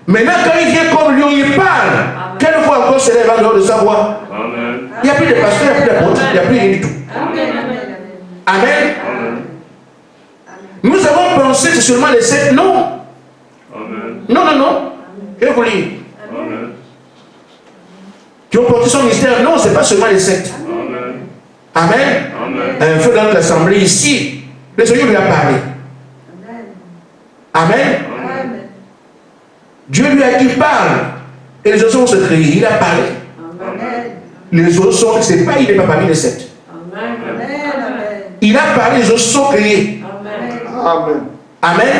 Maintenant, quand il vient comme lion, il parle. Quelle fois encore s'élève en dehors de sa voix? Il n'y a plus de pasteur, il n'y a plus d'apôtre, il n'y a plus rien du tout. Amen. Nous avons pensé que c'est seulement les 7. Non. Non. Je vais vous lire. Qui ont porté son ministère. Non, ce n'est pas seulement les 7. Amen. Un feu dans l'assemblée ici. Le Seigneur lui a parlé. Amen. Dieu lui a dit parle. Et les autres vont se créer. Il a parlé. Les autres sont, c'est pas, il n'est pas parmi les 7. Il a parlé, les autres sont créés. Amen.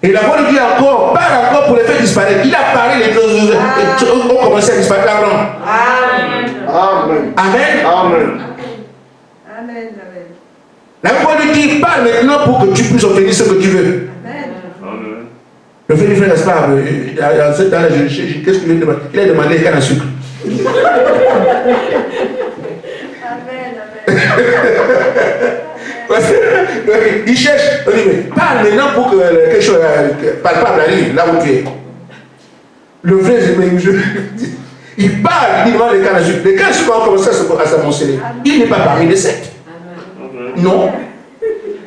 Et la voix lui dit encore, parle encore pour les faire disparaître. Il a parlé, les choses ont commencé à disparaître avant. Amen. La voix lui dit, parle maintenant pour que tu puisses obtenir ce que tu veux. Le frère du frère, n'est-ce pas, dans cette année, qu'est-ce qu'il a demandé? Il a demandé les cannes à sucre. Il cherche, parle maintenant pour que quelque chose palpable arrive là où tu es. Le frère, il parle, il demande les cannes à sucre. Les cannes à sucre ont commencé à s'amonceler. Il n'est pas parmi les 7. Non.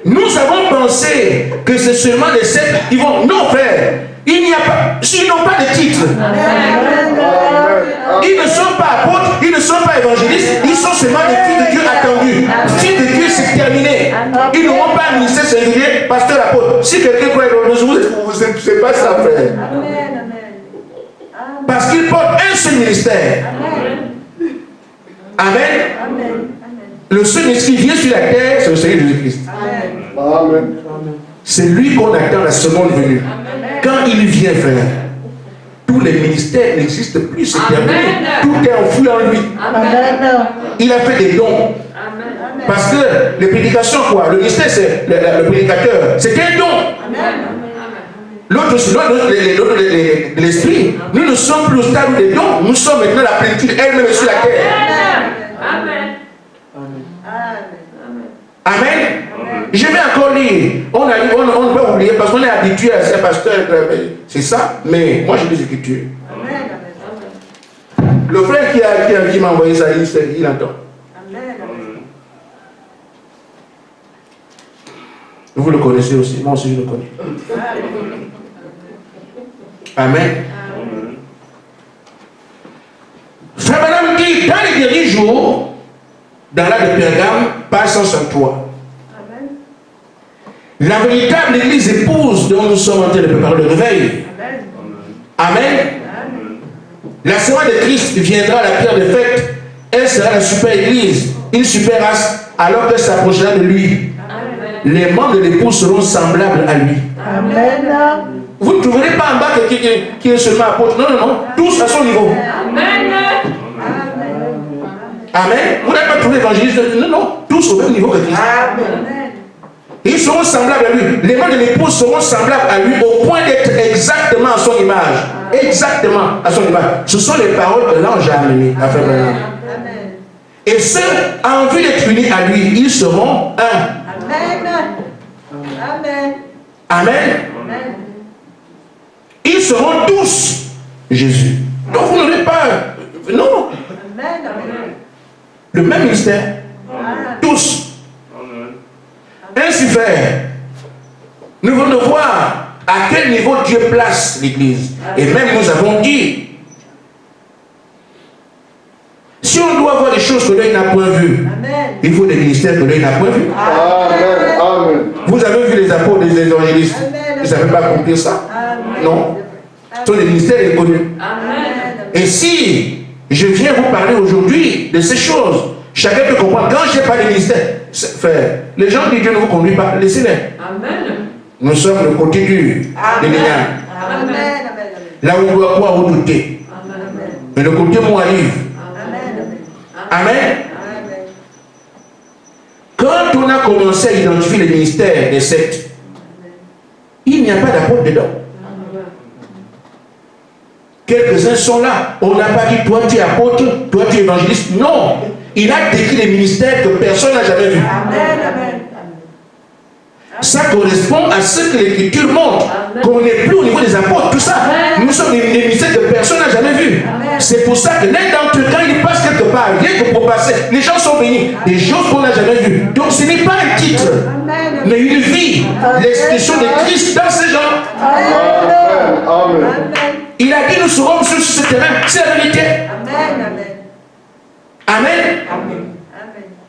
Nous avons pensé que c'est seulement les 7 qui vont. Non, frère. Il n'y a pas. Ils n'ont pas de titre. Ils ne sont pas apôtres, ils ne sont pas évangélistes, ils sont seulement des filles de Dieu attendus. Filles de Dieu, c'est terminé. Ils n'auront pas un ministère singulier, pasteur, apôtre. Si quelqu'un croit dans le jour, c'est pas ça, frère. Parce qu'ils portent un seul ministère. Amen. Le seul ministère qui vient sur la terre, c'est le Seigneur Jésus-Christ.
Amen.
C'est lui qu'on attend la seconde venue. Quand il vient, frère, tous les ministères n'existent plus, c'est terminé. Tout est enfoui en lui. Il a fait des dons. Parce que les prédications, quoi, le ministère, c'est le prédicateur, c'est un don. L'autre, de l'esprit, nous ne sommes plus au stade des dons, nous sommes maintenant la plénitude elle-même sur la terre. Amen. Je vais encore lire. On ne peut pas oublier parce qu'on est habitué à ces pasteurs. C'est ça. Mais moi, j'ai des écritures. Le frère qui m'a envoyé ça, il entend. Vous le connaissez aussi. Moi aussi, je le connais. Amen. Frère Madame dit, dans les derniers jours, dans l'âge de Pergame, page 163. La véritable église épouse dont nous sommes en train de préparer le réveil. Amen. La semence de Christ viendra à la pierre de fête. Elle sera la super église, une super race, alors qu'elle s'approchera de lui. Amen. Les membres de l'épouse seront semblables à lui.
Amen.
Vous ne trouverez pas en bas quelqu'un qui est seulement apôtre. Non, non, non. Tous à son niveau.
Amen.
Amen. Vous n'avez pas trouvé évangéliste. Non, non. Tous au même niveau que Christ.
Amen.
Ils seront semblables à lui. Les membres de l'épouse seront semblables à lui au point d'être exactement à son image. Exactement à son image. Ce sont les paroles que l'ange a amenées à faire maintenant. Et ceux en vue d'être unis à lui, ils seront un.
Amen. Amen.
Amen.
Amen.
Ils seront tous Jésus. Donc vous n'aurez pas. Non.
Amen. Amen.
Le même mystère. Tous. Ainsi fait, nous venons de voir à quel niveau Dieu place l'Église. Et même nous avons dit, si on doit voir des choses que l'œil n'a point vues, il faut des ministères que l'œil n'a point vus.
Amen. Amen.
Vous avez vu les apôtres des évangélistes. Ils ne savaient pas accomplir ça. Non. Ce sont des ministères inconnus. Et si je viens vous parler aujourd'hui de ces choses, chacun peut comprendre. Quand je n'ai pas de ministère, frère, les gens qui Dieu ne vous conduit pas, laissez-les. Nous sommes le côté dur de l'Église. Là où on doit quoi redouter. Mais le côté moi livre. Amen. Quand on a commencé à identifier les ministères des sectes, il n'y a pas d'apôtre dedans. Quelques-uns sont là. On n'a pas dit toi tu es apôtre, toi tu es évangéliste. Non. Il a décrit des ministères que personne n'a jamais vus. Ça correspond à ce que l'Écriture montre. Qu'on n'est plus au niveau des apôtres, tout ça. Nous sommes des ministères que personne n'a jamais vus. C'est pour ça que l'un d'entre eux, quand il passe quelque part, rien que pour passer, les gens sont bénis. Des choses qu'on n'a jamais vues. Donc ce n'est pas un titre, mais une vie. L'expression de Christ dans ces gens.
Amen.
Il a dit nous serons sur ce terrain. C'est la vérité. Amen.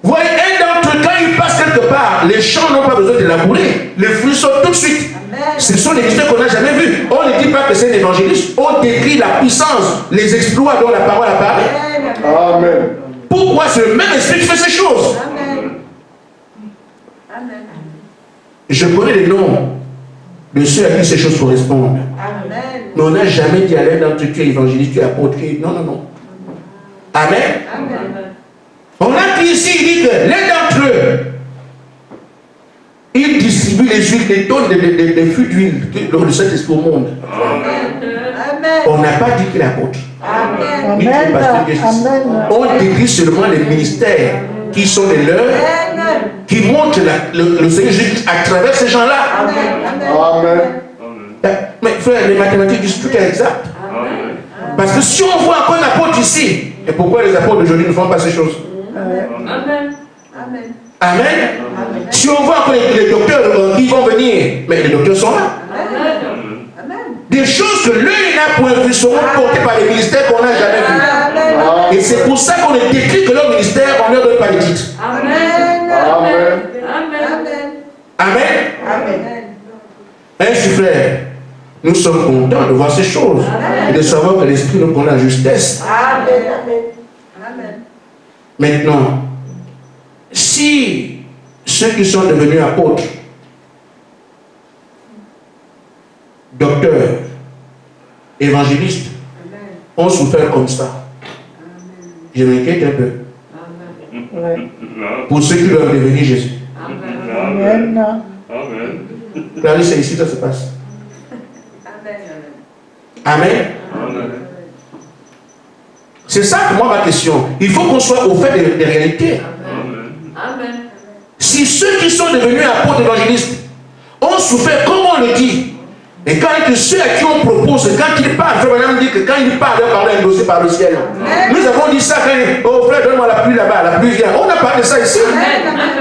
Voyez, un d'entre eux, quand il passe quelque part, les champs n'ont pas besoin de labourer. Les fruits sont tout de suite. Ce sont des ministères qu'on n'a jamais vus. On ne dit pas que c'est un évangéliste. On décrit la puissance, les exploits dont la parole a parlé.
Amen.
Pourquoi c'est le même esprit qui fait ces choses? Je connais les noms de ceux à qui ces choses correspondent. Mais on n'a jamais dit à l'un d'entre eux tu es évangéliste, tu es apôtre. Non, non, non. Amen. On a dit ici, il dit que l'un d'entre eux, il distribue les huiles, les tonnes de flux d'huile lors de cet esprit au monde. On n'a pas dit qu'il est apôtre. On décrit seulement les ministères qui sont les leurs, qui montrent le Seigneur Jésus à travers ces gens-là.
Amen.
Mais frère, les mathématiques disent tout est exact. Parce que si on voit encore un apôtre ici, et pourquoi les apôtres d'aujourd'hui ne font pas ces choses? Amen. Si on voit que les docteurs qui vont venir, mais les docteurs sont là. Des choses que l'œil n'a point vues seront portées par les ministères qu'on n'a jamais vus. Et c'est pour ça qu'on est décrit que leur ministère, on ne leur donne pas les titres. Amen. Ainsi, frère, nous sommes contents de voir ces choses et de savoir que l'Esprit nous connaît la justesse. Maintenant, si ceux qui sont devenus apôtres, docteurs, évangélistes, ont souffert comme ça, je m'inquiète un peu. Pour ceux qui doivent devenir Jésus.
Amen.
Regardez, c'est ici que ça se passe. Amen. C'est ça que moi ma question. Il faut qu'on soit au fait des réalités.
Amen.
Si ceux qui sont devenus apôtres évangélistes ont souffert, comme on le dit, et quand ceux à qui on propose, quand ils parlent, frère Madame dit que quand ils parlent, on parle un dossier par le ciel. Nous avons dit ça quand oh frère, donne-moi la pluie là-bas, la pluie vient. On n'a pas de ça ici.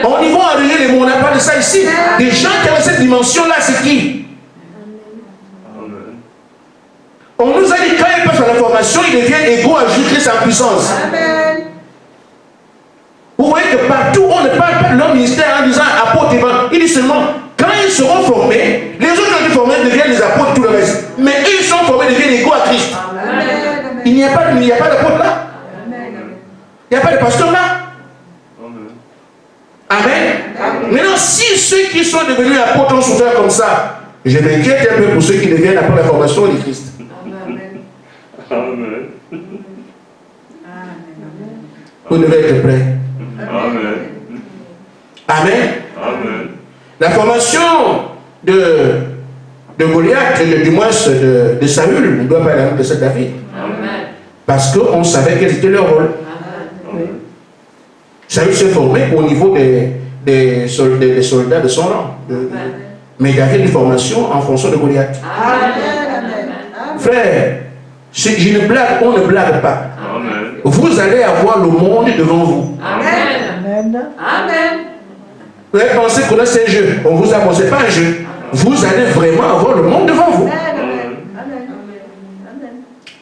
On y va enrayer les mots, on n'a pas de ça ici. Des gens qui ont cette dimension-là, c'est qui? On nous a dit quand il passe à l'information, il devient égaux à Jésus-Christ en puissance.
Amen.
Vous voyez que partout, on ne parle pas de leur ministère en disant apôtre, il dit seulement, quand ils seront formés, les autres qui sont formés deviennent les apôtres, tout le reste. Mais eux, ils sont formés, deviennent égaux à Christ.
Amen.
Il n'y a pas d'apôtre là. Il n'y a pas de pasteur là. Amen. Maintenant, si ceux qui sont devenus apôtres ont souffert comme ça, je m'inquiète un peu pour ceux qui deviennent après la formation de Christ.
Amen.
Vous devez être prêts.
Amen.
Amen.
Amen.
La formation de Goliath, du moins de Saül, ne doit pas aller de celle de David.
Amen.
Parce qu'on savait quel était leur rôle.
Amen.
Saül s'est formé au niveau des soldats de son rang. Mais il y avait une formation en fonction de Goliath.
Amen.
Frère, je ne blague, on ne blague pas.
Amen.
Vous allez avoir le monde devant vous.
Amen. Amen.
Vous avez pensé qu'on a un jeu. On vous a pensé pas un jeu. Vous allez vraiment avoir le monde devant vous.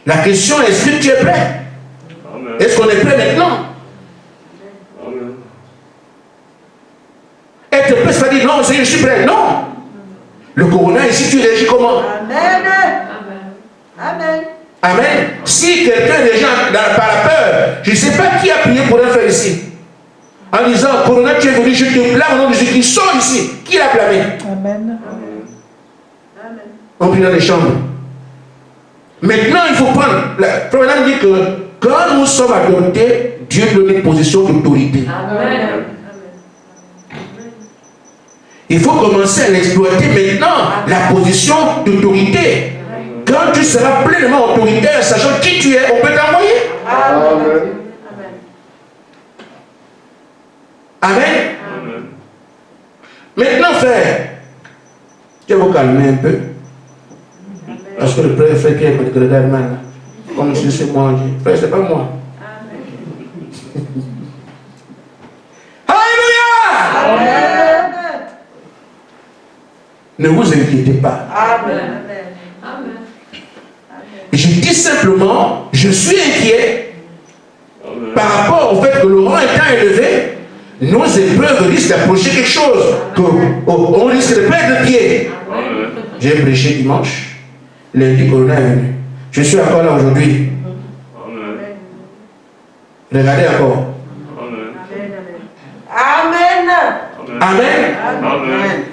La question est, est-ce que tu es prêt? Est-ce qu'on est prêt maintenant?
Amen.
Être prêt, ça veut dire non, je suis prêt. Non. Le corona ici, tu réagis comment?
Amen. Amen.
Amen. Si quelqu'un déjà par la peur, je ne sais pas qui a prié pour un frère ici. En disant, corona, tu es venu, je te blâme au nom de Jésus qui sort ici. Qui l'a blâmé?
Amen.
On prie dans les chambres. Maintenant, il faut prendre. Le problème dit que quand nous sommes adoptés, Dieu donne une position d'autorité.
Amen.
Il faut commencer à l'exploiter maintenant, la position d'autorité. Quand tu seras pleinement autoritaire, sachant qui tu es, on peut t'envoyer.
Amen.
Amen.
Amen.
Maintenant, frère, tu vas vous calmer un peu. Parce que le frère qui est le Grédalman, comme si c'est moi, frère, c'est pas moi. Alléluia!
Amen.
Ne vous inquiétez pas.
Amen.
Je dis simplement, je suis inquiet
Amen.
par rapport au fait que le rang étant élevé, nos épreuves risquent d'approcher quelque chose, qu'on risque de perdre pied.
Amen.
J'ai prêché dimanche, lundi, corona est venu. Je suis encore là aujourd'hui.
Amen.
Regardez encore.
Amen.
Amen.
Amen.
Amen.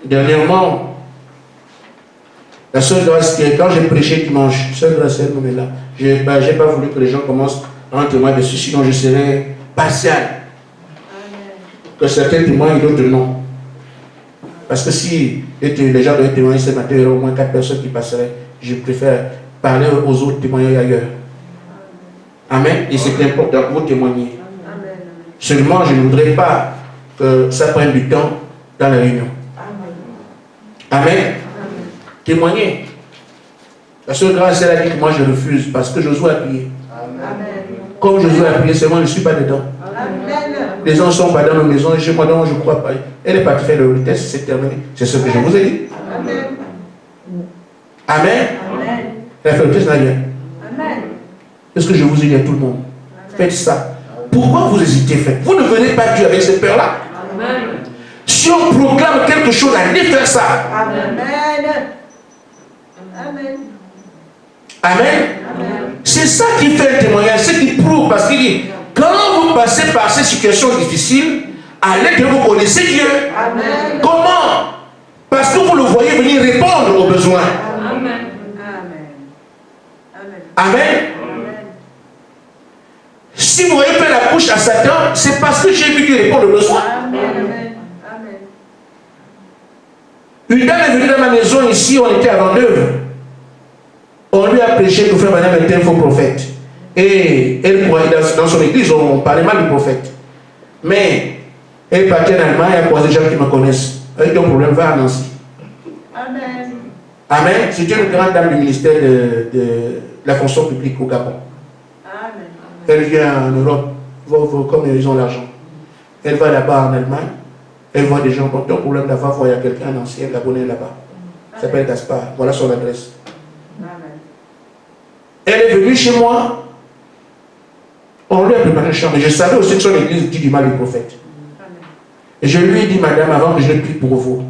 Dernièrement, la seule grâce qui est, quand j'ai prêché dimanche, seule grâce elle me met là. Je n'ai pas voulu que les gens commencent à en témoigner dessus, sinon je serais partial. Que certains témoignent, d'autres non. Parce que si les gens doivent témoigner ce matin, il y aura au moins 4 personnes qui passeraient. Je préfère parler aux autres, témoigner ailleurs. Amen. Et c'est important que vous témoigniez. Seulement, je ne voudrais pas que ça prenne du temps dans la réunion. Amen. Témoignez. La seule grâce, elle a dit que moi je refuse parce que Josué a prié. Comme Josué a prié, seulement je ne suis pas dedans. Les gens ne sont pas dans nos maisons, chez moi, donc je ne crois pas. Elle est partie faire le test, c'est terminé. C'est ce que je vous ai dit. Amen. Elle a fait le test, n'a rien. Est-ce que je vous ai dit à tout le monde? Faites ça. Pourquoi vous hésitez, frère? Vous ne venez pas Dieu avec cette peur-là. Si on proclame quelque chose, allez faire ça.
Amen.
Amen. C'est ça qui fait un témoignage, c'est qui prouve, parce qu'il dit, quand vous passez par ces situations difficiles, à l'aide de vous connaissez Dieu.
Amen.
Comment? Parce que vous le voyez venir répondre aux besoins.
Amen.
Amen. Si vous voyez faire la couche à Satan, c'est parce que j'ai vu Dieu répondre aux besoins. Une dame est venue dans ma maison ici, on était à Vendeuve. On lui a prêché que frère Madame était un faux prophète. Et elle croyait dans son église, on parlait mal du prophète. Mais elle est partie en Allemagne, elle a croisé des gens qui me connaissent. Elle a un problème, va à Nancy.
Amen.
Amen. C'est une grande dame du ministère de la fonction publique au Gabon.
Amen.
Elle vient en Europe, comme ils ont l'argent. Elle va là-bas en Allemagne. Elle voit des gens qui ont un problème d'avoir voyé quelqu'un, un ancien Gabonais là-bas. Il s'appelle Gaspard. Voilà son adresse.
Amen.
Elle est venue chez moi. On lui a préparé une chambre. Je savais aussi que son église dit du mal du prophète. Et je lui ai dit, madame, avant que je prie pour vous,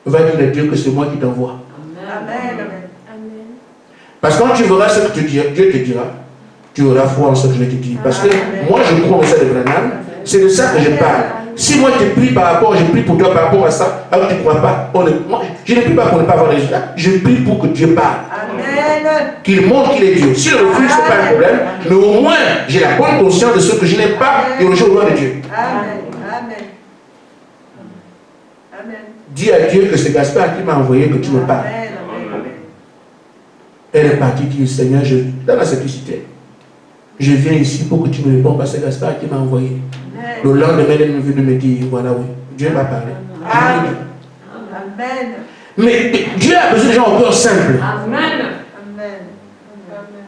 va dire à Dieu que c'est moi qui t'envoie. Parce que quand tu verras ce que Dieu te dira, tu auras foi en ce que je vais te dire. Parce que moi, je crois au message de Branham, c'est de ça que je parle. Si moi je prie par rapport, je prie pour toi par rapport à ça, alors tu ne crois pas, moi, je ne prie pas pour ne pas avoir de résultat, je prie pour que Dieu parle. Qu'il montre qu'il est Dieu. Si le refus, ce n'est pas un problème, mais au moins, j'ai la bonne conscience de ce que je n'ai pas et au jour au nom de Dieu. Dis à Dieu que c'est Gaspard qui m'a envoyé que tu me parles. Elle est partie dire, Seigneur, dans la simplicité, je viens ici pour que tu me répondes parce que c'est Gaspard qui m'a envoyé. Le lendemain, elle est venue me dire, voilà, oui, Dieu m'a parlé. Amen. Mais Dieu a besoin de gens au cœur simple.
Amen.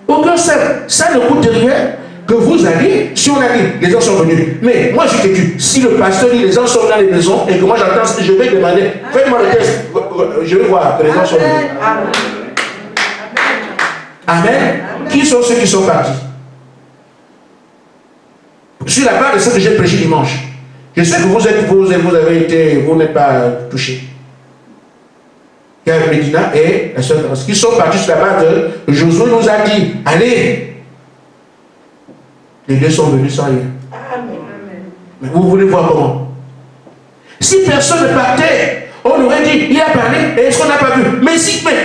Au cœur simple. Ça ne coûte rien que vous alliez. Si on a dit, les gens sont venus. Mais moi, je te dis, si le pasteur dit, les gens sont dans les maisons et que moi j'entends, je vais demander, faites-moi le test. Je vais voir que les gens sont venus. Amen. Qui sont ceux qui sont partis? Sur la base de ce que j'ai prêché dimanche, je sais que vous n'êtes pas touchés. Il y a Médina et la sœur qui sont partis sur la base de Josué nous a dit, allez. Les deux sont venus sans rien. Mais vous voulez voir comment? Si personne ne partait, on aurait dit, il a parlé, et est-ce qu'on n'a pas vu? Mais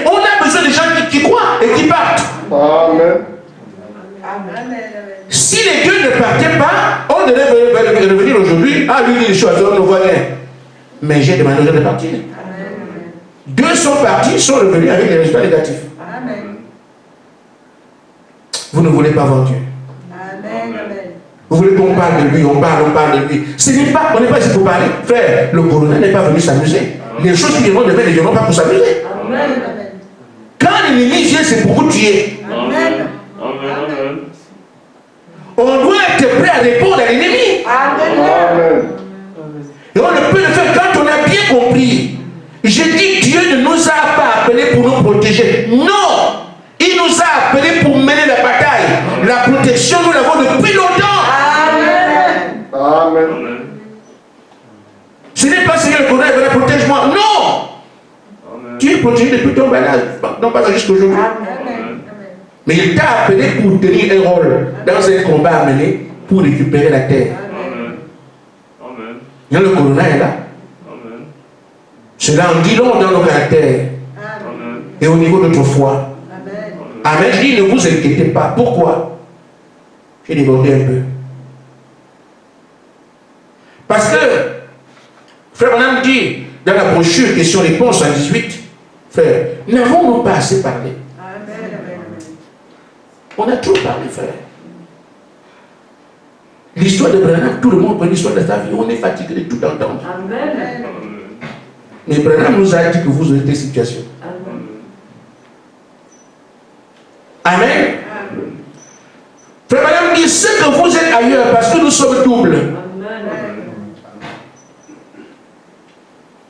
on a besoin de gens qui croient et qui partent.
Amen.
Si les deux ne partaient pas, on devait revenir aujourd'hui. Ah, lui, il est choisi, on ne voit rien. Mais j'ai demandé aux gens de partir. Deux sont partis, sont revenus avec des résultats négatifs. Vous ne voulez pas voir Dieu. Vous voulez qu'on parle de lui, on parle de lui. On n'est pas ici pour parler. Frère, le colonel n'est pas venu s'amuser. Les choses qui viendront de faire, ne viendront pas pour s'amuser. Quand l'ennemi vient, c'est pour vous tuer. On doit être prêt à répondre à l'ennemi.
Amen.
Et on ne peut le faire quand on a bien compris. Je dis, Dieu ne nous a pas appelés pour nous protéger. Non! Il nous a appelés pour mener la bataille. La protection, nous l'avons depuis longtemps.
Amen.
Ce n'est pas ce que le colonel veut, protège-moi. Non! Tu es protégé depuis ton bas âge. Non, pas jusqu'à aujourd'hui. Mais il t'a appelé pour tenir un rôle dans un combat à mener pour récupérer la terre. Il y a le colonel est là. Cela en dit long dans nos caractères et au niveau de notre foi. Amen. Je dis, ne vous inquiétez pas. Pourquoi? J'ai débordé un peu. Parce que, frère Branham dit, dans la brochure question-réponse en 18, frère, n'avons-nous pas assez parlé? On a trop parlé, frère. L'histoire de Branham, tout le monde connaît l'histoire de sa vie. On est fatigué de tout entendre. Mais Branham nous a dit que vous aurez des situations. Amen. Frère Branham dit, ce que vous êtes ailleurs, parce que nous sommes doubles.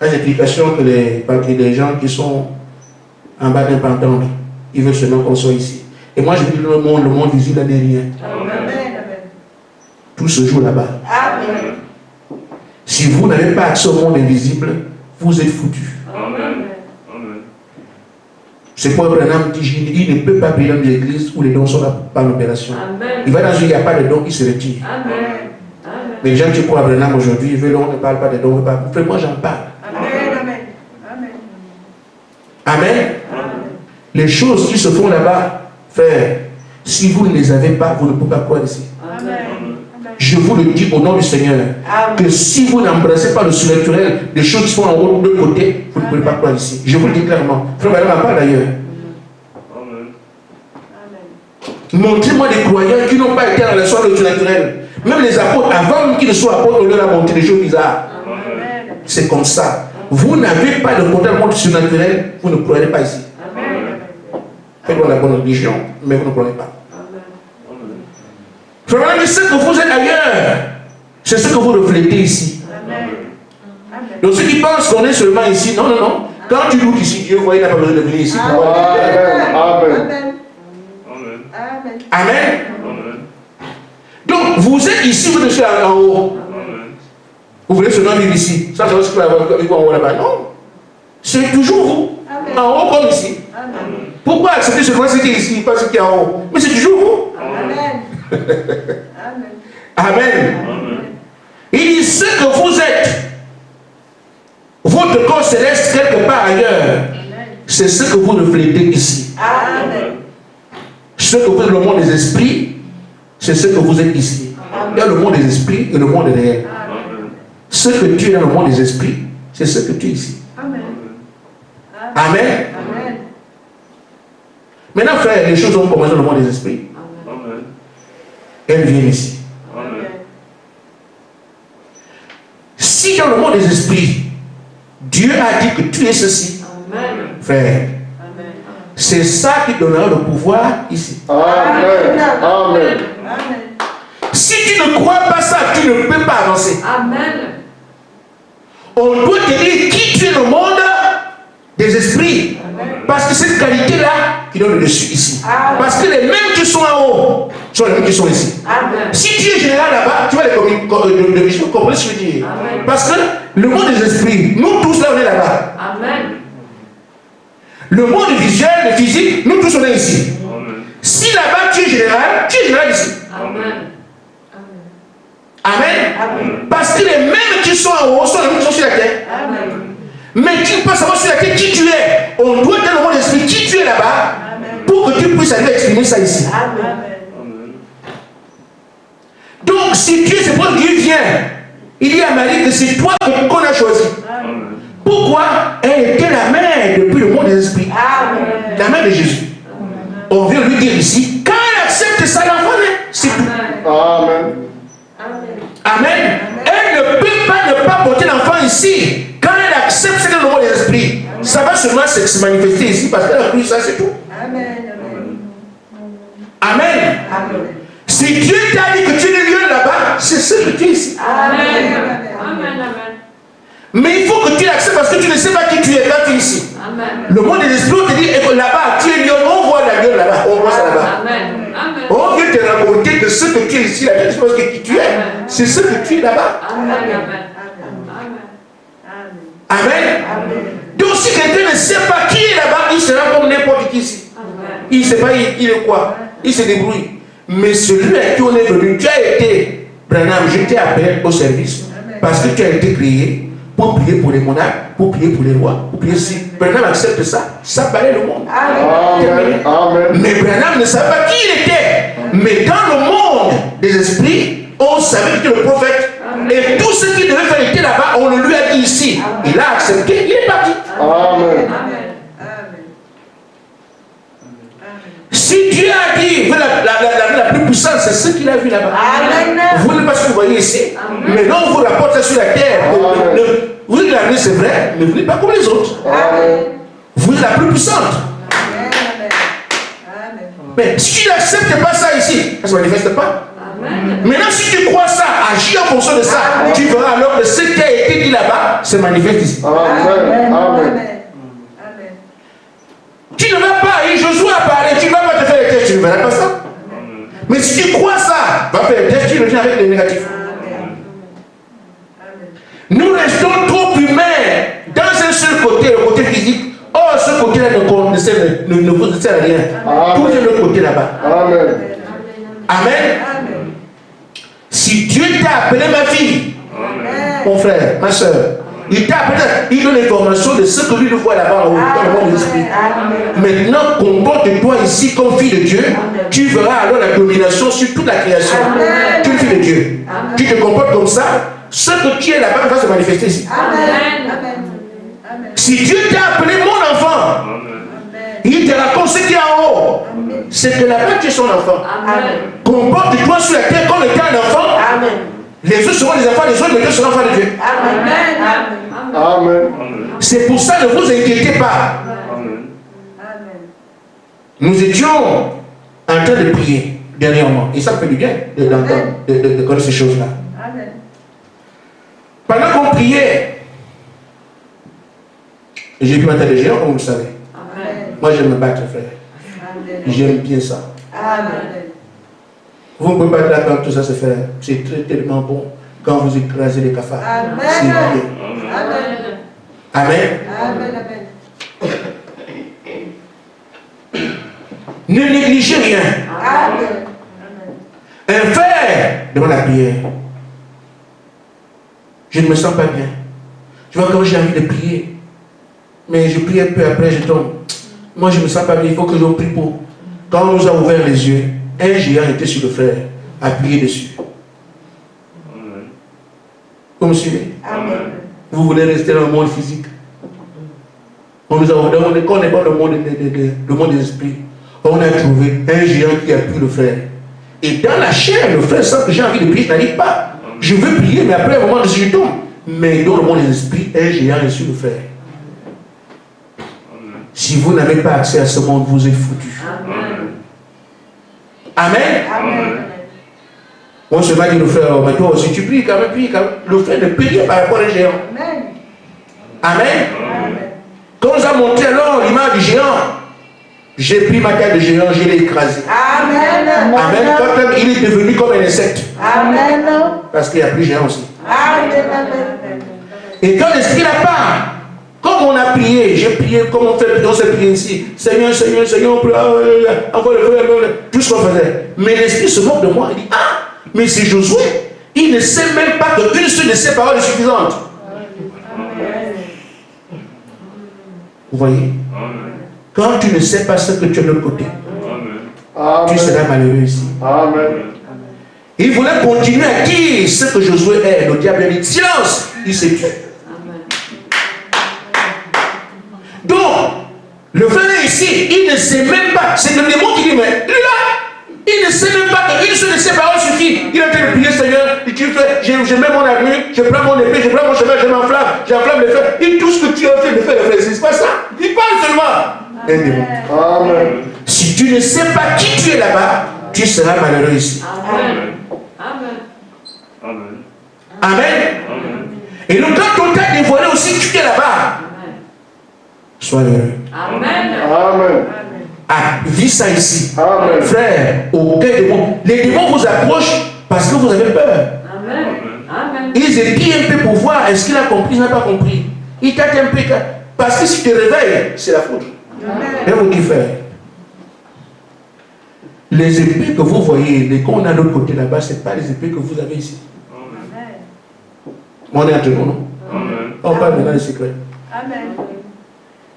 Les explications que les gens qui sont en bas d'un entendre, ils veulent seulement qu'on soit ici. Et moi je dis le monde visible n'est rien. Tout se joue là-bas. Si vous n'avez pas accès au monde invisible, vous êtes foutus. C'est pourquoi Branham dit, il ne peut pas prier dans l'église où les dons sont là par l'opération. Il va dans une, il n'y a pas de dons, il se retire. Mais les gens qui croient à Branham aujourd'hui, ils veulent, on ne parle pas de dons. Moi j'en parle. Amen. Les choses qui se font là-bas, frère, si vous ne les avez pas, vous ne pouvez pas croire ici. Je vous le dis au nom du Seigneur, que si vous n'embrassez pas le surnaturel, les choses qui sont en haut de côté, vous ne pouvez pas croire ici. Je vous le dis clairement. Frère Branham n'a pas d'ailleurs. Montrez-moi des croyants qui n'ont pas été dans la soirée du surnaturel. Même les apôtres, avant même qu'ils ne soient apôtres, on leur a montré des choses bizarres. C'est comme ça. Vous n'avez pas de contact avec le surnaturel, vous ne croirez pas ici. Faites-moi la bonne religion, mais vous ne croyez pas. Frère, ce que vous êtes ailleurs, c'est ce que vous reflétez ici. Donc ceux qui pensent qu'on est seulement ici, non, non, non. Quand tu doutes ici, Dieu voit, il n'a pas besoin de venir ici.
Amen.
Amen. Donc vous êtes ici, vous êtes en haut. Vous voulez seulement vivre ici. Ça, c'est ce que vous avez en haut là-bas. Non. C'est toujours vous. En haut comme ici. Pourquoi accepter seulement ce qui est ici, pas ce qui est en haut? Mais c'est toujours vous.
Amen. Amen.
Amen. Il dit ce que vous êtes, votre corps céleste quelque part ailleurs, c'est ce que vous reflétez ici.
Amen.
Ce que vous êtes le monde des esprits, c'est ce que vous êtes ici. Il y a le monde des esprits et le monde réel. Ce que tu es dans le monde des esprits, c'est ce que tu es ici.
Amen.
Amen.
Amen.
Maintenant, frère, les choses ont commencé dans le monde des esprits.
Amen.
Elles viennent ici.
Amen.
Si dans le monde des esprits, Dieu a dit que tu es ceci,
Amen.
frère,
Amen.
c'est ça qui donnera le pouvoir ici.
Amen. Amen.
Amen.
Si tu ne crois pas ça, tu ne peux pas avancer.
Amen.
On doit te dire qui tu es dans le monde des esprits. Parce que cette qualité-là qui donne le dessus ici. Parce que les mêmes qui sont en haut sont les mêmes qui sont ici.
Amen.
Si tu es général là-bas, tu vas les comprendre ce que je veux dire.
Amen.
Parce que le monde des esprits, nous tous là on est là-bas.
Amen.
Le monde visuel, le physique, nous tous on est ici.
Amen.
Si là-bas tu es général ici.
Amen.
Amen.
Amen.
Parce que les mêmes qui sont en haut sont les mêmes qui sont sur la terre.
Amen.
Mais tu ne peux pas savoir sur la terre qui tu es. On doit dans le monde d'esprit qui tu es là-bas pour que tu puisses aller exprimer ça ici.
Amen.
Donc si Dieu, c'est pour Dieu vient, il dit à Marie que c'est toi qu'on a choisi.
Amen.
Pourquoi? Elle était la mère depuis le monde des esprits.
Amen.
La mère de Jésus. On vient lui dire ici, quand elle accepte ça, l'enfant naît. C'est tout.
Amen.
Amen. Elle ne peut pas ne pas porter l'enfant ici. Quand elle accepte ce que le monde des esprits, ça va seulement se manifester ici parce qu'elle a cru ça, c'est tout.
Amen.
Amen.
Amen.
Si Dieu t'a dit que tu es lieu là-bas, c'est ce que tu es ici.
Amen. Amen.
Mais il faut que tu l'acceptes parce que tu ne sais pas qui tu es quand tu es ici.
Amen.
Le monde des esprits te dit, là-bas, tu es lieu, on voit la gueule là-bas, on voit ça là-bas.
Amen. Amen.
On vient te raconter que ce que tu es ici, la Bible suppose que qui tu es, c'est ce que tu es là-bas.
Amen.
Amen. Donc si quelqu'un ne sait pas qui est là-bas, il sera comme n'importe qui ici. Il ne sait pas il est quoi. Il se débrouille. Mais celui à qui on est venu, tu as été, Branham, je t'ai appelé au service. Parce que tu as été créé pour prier pour les monarques, pour prier pour les rois, pour prier si Branham accepte ça, ça balaye le monde.
Amen. Amen.
Mais Branham ne savait pas qui il était. Mais dans le monde des esprits, on savait que le prophète. Et tout ce qu'il devait faire était là-bas, on le lui a dit ici. Il a accepté, il est parti.
Amen.
Si Dieu a dit, la plus puissante, c'est ce qu'il a vu là-bas. Vous ne pas ce que vous voyez ici. Mais non, on vous rapporte ça sur la terre. Vous êtes la nuit, c'est vrai, mais vous n'êtes pas comme les autres.
Amen.
Vous êtes la plus puissante. Mais si tu n'acceptes pas ça ici, ça ne se manifeste pas. Maintenant, si tu crois ça, agis en fonction de ça, tu verras alors que ce qui a été dit là-bas se manifeste ici.
Amen. Amen.
Tu ne vas pas, et Josué a parlé, tu ne vas pas te faire les tests, tu ne verras pas ça. Mais si tu crois ça, va faire les tests, tu reviens avec les négatifs. Nous restons trop humains dans un seul côté, le côté physique. Or, ce côté-là ne vous sert à rien. Tout est le côté là-bas.
Amen.
Amen. Si Dieu t'a appelé ma fille, mon frère, ma soeur, il t'a appelé, il donne l'information de ce que lui voit là-bas dans le monde de l'esprit. Maintenant, comporte-toi ici comme fille de Dieu, tu verras alors la domination sur toute la création. Tu es fille de Dieu. Tu te comportes comme ça, ce que tu es là-bas va se manifester ici. Si Dieu t'a appelé mon enfant, il te raconte ce qui est en haut. C'est que là-bas tu es son enfant. Comporte-toi sur la terre comme étant un enfant. Les autres seront des enfants des autres, mais Dieu sera enfant de Dieu.
Amen.
C'est pour ça, ne vous inquiétez pas. Nous étions en train de prier dernièrement. Et ça me fait du bien de connaître ces choses-là. Pendant qu'on priait, j'ai pu m'attendre des géants, comme vous le savez. Moi, j'aime me battre, frère. J'aime bien ça. Vous ne pouvez pas être là quand tout ça se fait. C'est tellement bon quand vous écrasez les cafards. C'est bien. Amen. Ne négligez rien.
Amen.
Un frère devant la prière. Je ne me sens pas bien. Tu vois, quand j'ai envie de prier, mais je prie un peu après, je tombe. Moi, je ne me sens pas bien, il faut que je prie pour. Quand on nous a ouvert les yeux, un géant était sur le frère, à prier dessus.
Amen.
Vous me suivez?
Amen.
Vous voulez rester dans le monde physique? On nous a ouvert, quand on est dans le monde des esprits, on a trouvé un géant qui a pris le frère. Et dans la chair, le frère sent que j'ai envie de prier, je n'arrive pas. Je veux prier, mais après un moment, je tombe. Mais dans le monde des esprits, un géant est sur le frère. Si vous n'avez pas accès à ce monde, vous êtes foutu. Amen.
Amen.
On se va dire le frère, mais toi aussi tu pries quand même, prie quand même. Le frère ne prie rien par rapport à un géant.
Amen.
Amen.
Amen.
Quand on a monté alors l'image du géant, j'ai pris ma tête de géant, je l'ai écrasé.
Amen.
Amen. Quand il est devenu comme un insecte.
Amen.
Parce qu'il n'y a plus géant aussi.
Amen.
Et quand l'esprit n'a pas, comme on a prié, j'ai prié, comme on s'est prié ici, Seigneur, Seigneur, Seigneur, on prie, encore le feu, tout ce qu'on faisait. Mais l'esprit se moque de moi, il dit, ah, mais c'est Josué, il ne sait même pas qu'une seule de ses paroles est suffisante. Vous voyez? Quand tu ne sais pas ce que tu as de l'autre côté, tu seras malheureux ici.
Amen.
Il voulait continuer à dire ce que Josué est. Le diable a dit silence, il s'est tué. Donc, le frère ici, il ne sait même pas. C'est le démon qui dit, mais lui là, il ne sait même pas qu'une seule de ses paroles suffit. Il est en train de prier, Seigneur, et tu fais, je mets mon armure, je prends mon épée, je prends mon cheval, je m'enflamme, j'enflamme le feu. Et tout ce que tu es en train de faire, le frère, c'est pas ça. Il parle seulement. Un démon.
Amen.
Si tu ne sais pas qui tu es là-bas, tu seras malheureux ici.
Amen. Amen.
Amen.
Amen. Et donc quand on t'a dévoilé aussi que tu es là-bas, sois heureux.
Amen.
Amen.
Ah, vis ça ici.
Amen.
Frère, aucun démon. Les démons vous approchent parce que vous avez peur.
Amen. Amen.
Ils épient un peu pour voir est-ce qu'il a compris, il n'a pas compris. Ils tâtent un peu. Parce que si tu te réveilles, c'est la faute. Et vous dites, frère, les épées que vous voyez, les qu'on a de l'autre côté là-bas, ce n'est pas les épées que vous avez ici. On est entre nous, non? On parle maintenant des secrets.
Amen.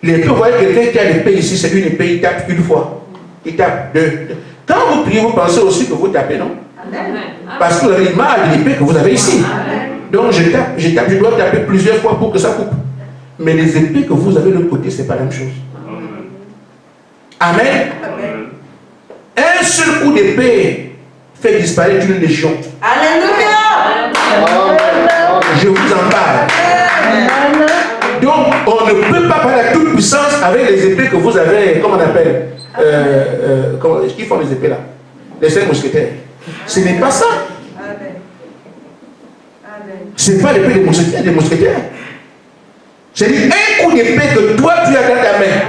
L'épée, vous voyez quelqu'un qui a l'épée ici, c'est une épée, il tape une fois. Il tape deux. Quand vous priez, vous pensez aussi que vous tapez, non?
Amen.
Parce que vous avez l'image de l'épée que vous avez ici. Donc je tape, je dois taper plusieurs fois pour que ça coupe. Mais les épées que vous avez de l'autre côté, ce n'est pas la même chose. Amen. Un seul coup d'épée fait disparaître une légion.
Alléluia.
Je vous en parle. Donc, on ne peut pas parler à toute puissance avec les épées que vous avez, comment on appelle, qui font les épées là? Les 5 mousquetaires. Ce n'est pas ça. Ce n'est pas l'épée des mousquetaires. C'est-à-dire un coup d'épée que toi tu as dans ta main.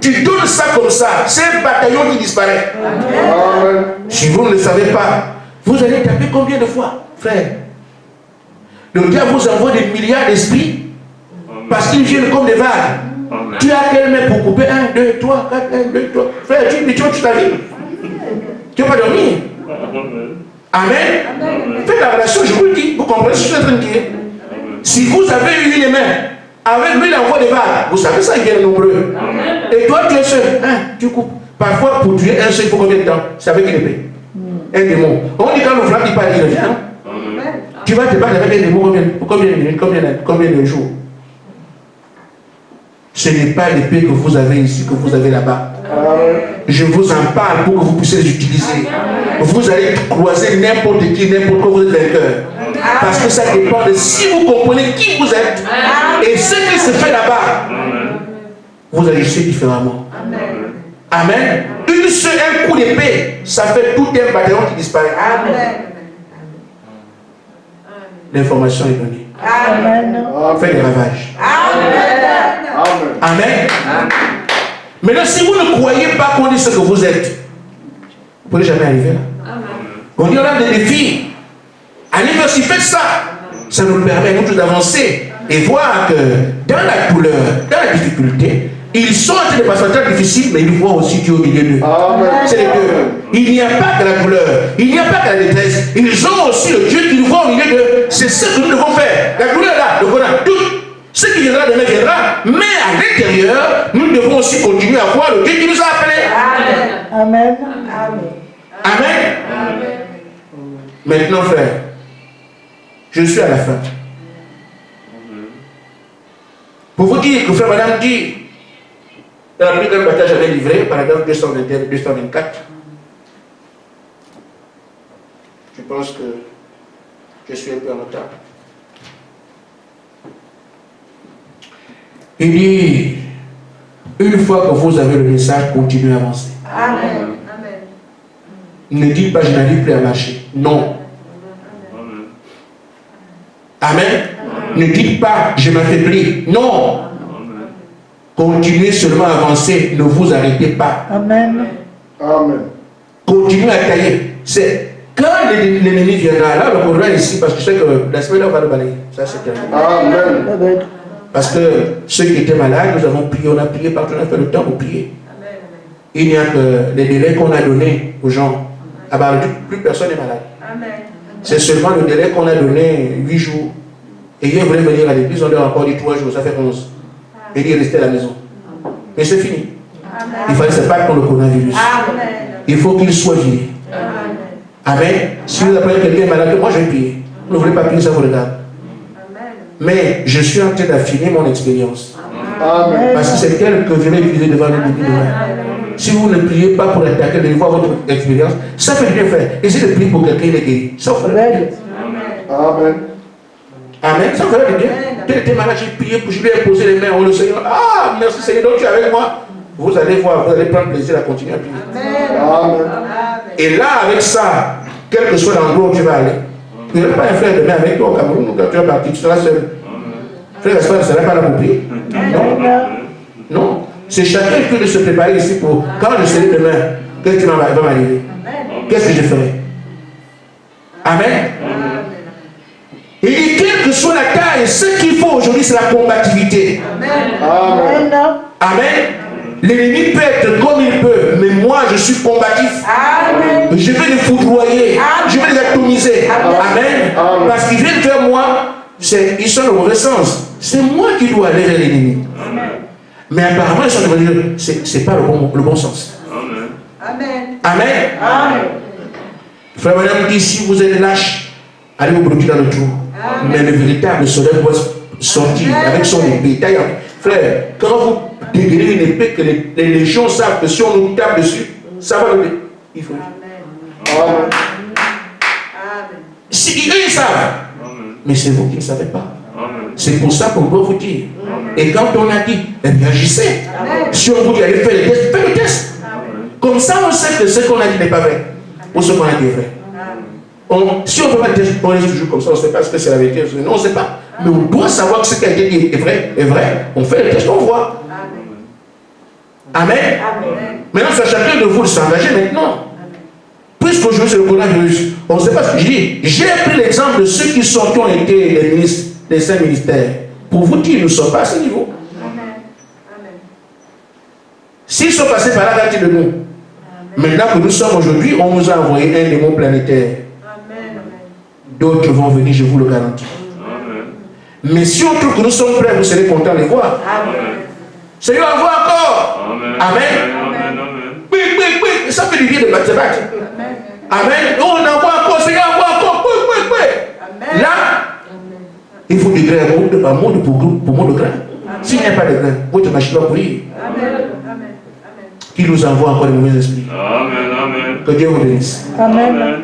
Tu donnes ça comme ça. C'est un bataillon qui disparaît.
Amen.
Si vous ne le savez pas, vous allez taper combien de fois, frère? Le diable vous envoie des milliards d'esprits parce qu'ils viennent comme des vagues. Tu as quelle main pour couper 1, 2, 3, 4, 1, 2, 3. Frère, tu t'arrives. Tu ne vas pas dormir. Amen. Faites la relation, je vous le dis. Vous comprenez ce que je suis en train de dire? Si vous avez eu une main, avec lui il envoie des vagues, vous savez ça, ils viennent nombreux. Et toi tu es seul, hein, tu coupes. Parfois pour tuer un seul, il faut combien de temps? C'est avec une épée. Un démon. On dit quand le flamme il part, il revient. Hein? Tu vas te battre avec un démon combien de minutes, combien de jours? Ce n'est pas l'épée que vous avez ici, que vous avez là-bas. Je vous en parle pour que vous puissiez les utiliser. Vous allez croiser n'importe qui, n'importe quoi, vous êtes vainqueur. Parce que ça dépend de si vous comprenez qui vous êtes et ce qui se fait là-bas. Vous agissez différemment. Amen. Un coup d'épée, ça fait tout un bataillon qui disparaît. L'information est donnée. Faites des ravages. Amen. Maintenant, si vous ne croyez pas qu'on est ce que vous êtes, vous ne pouvez jamais arriver là. On dit on a des défis. Allez, si faites ça, ça nous permet nous tous d'avancer et voir que dans la douleur, dans la difficulté, Ils sont en train de passer un temps difficile, mais ils voient aussi Dieu au milieu d'eux. C'est les deux. Il n'y a pas que la douleur, il n'y a pas que la détresse. Ils ont aussi le Dieu qu'ils voient au milieu d'eux. C'est ce que nous devons faire. La douleur là, le bonheur, tout. Ce qui viendra demain viendra. Mais à l'intérieur, nous devons aussi continuer à voir le Dieu qui nous a appelés.
Amen.
Amen. Maintenant, frère, je suis à la fin. Pour vous dire que frère Madame dit, dans la plus grande bataille j'avais livré, paragraphe 224, je pense que je suis un peu en retard. Il dit, une fois que vous avez le message, continuez à avancer.
Amen.
Ne dites pas, je n'arrive plus à marcher. Non. Amen. Ne dites pas, je m'affaiblis. Non. Continuez seulement à avancer. Ne vous arrêtez pas.
Amen.
Continuez à tailler. C'est quand l'ennemi viendra, là, le problème ici, parce que je sais que la semaine, on va le balayer. Ça, c'est terminé.
Amen.
Parce que ceux qui étaient malades, nous avons prié, on a prié partout, on a fait le temps pour prier. Il n'y a que les délais qu'on a donnés aux gens. Ah bah, plus personne n'est malade. C'est seulement le délai qu'on a donné 8 jours. Et hier, voulait venir à l'église, on leur a encore dit 3 jours, ça fait 11. Et il est resté à la maison. Mais c'est fini. Il fallait se battre contre le coronavirus. Il faut qu'il soit viré. Amen. Si vous appelez quelqu'un malade, moi je vais prier. Vous ne voulez pas prier, ça vous regarde. Mais je suis en train d'affiner mon expérience. Parce que c'est elle que je vais utiliser devant le début de demain. Si vous ne priez pas pour attaquer, de voir votre expérience, ça fait bien faire. Essayez de prier pour quelqu'un, il est guéri. Ça vous ferait bien. Amen. Ça vous ferait bien. Tu étais malade, j'ai prié, je lui ai posé les mains. Oh le Seigneur, ah merci Seigneur, donc tu es avec moi. Vous allez voir, vous allez prendre plaisir à continuer à prier. Et là, avec ça, quel que soit l'endroit où tu vas aller, tu n'auras pas un frère demain avec toi au Cameroun, quand tu vas partir, tu seras seul. Frère et soeur ne serait pas là pour prier. Non. C'est chacun qui peut se préparer ici pour, quand je serai demain, qu'est-ce qui va m'arriver? Qu'est-ce que je ferai? Amen. Il dit, quelle que soit la taille, ce qu'il faut aujourd'hui, c'est la combativité. Amen. L'ennemi peut être comme il peut, mais moi je suis combatif. Je vais les foudroyer, je vais les atomiser. Amen. Parce qu'ils viennent vers moi, ils sont dans le mauvais sens. C'est moi qui dois aller vers l'ennemi. Mais apparemment, ils sont en train de dire, c'est pas le bon sens. Amen. Frère Madame dit, si vous êtes lâche, allez vous bloquer dans le trou. Mais le véritable soleil doit sortir avec son épée. Frère, quand vous dégainez une épée, que les légions savent que si on nous tape dessus, ça va le. Il faut. Si eux ils savent, mais c'est vous qui ne savez pas. C'est pour ça qu'on doit vous dire. Et quand on a dit, réagissez. Si on vous dit, allez faire les tests, faites le test. Comme ça, on sait que ce qu'on a dit n'est pas vrai. Ou ce qu'on a dit est vrai. Si on ne fait pas le test, on reste toujours comme ça, on ne sait pas ce que c'est la vérité. Non, on ne sait pas. Mais on doit savoir que ce qui a été dit est vrai. On fait le test, on voit. Amen. Maintenant, c'est à chacun de vous de s'engager maintenant. Puisqu'aujourd'hui c'est le coronavirus, on ne sait pas ce que je dis. J'ai pris l'exemple de ceux qui ont été les ministres des 5 ministères. Pour vous dire, nous ne sommes pas à ce niveau. S'ils sont passés par là, regardez de nous. Maintenant que nous sommes aujourd'hui, on nous a envoyé un démon planétaire. D'autres vont venir, je vous le garantis. Mais si on trouve que nous sommes prêts, vous serez contents de les voir. Seigneur, envoie encore. Amen. Oui. Ça fait du bien de battre. Amen. On envoie encore, Seigneur, envoie encore. Là, il faut du grain, un mot de grain. S'il n'y a pas de grain, votre machine va pourrir. Qui nous envoie encore les mauvais esprits. Que Dieu vous bénisse.
Amen.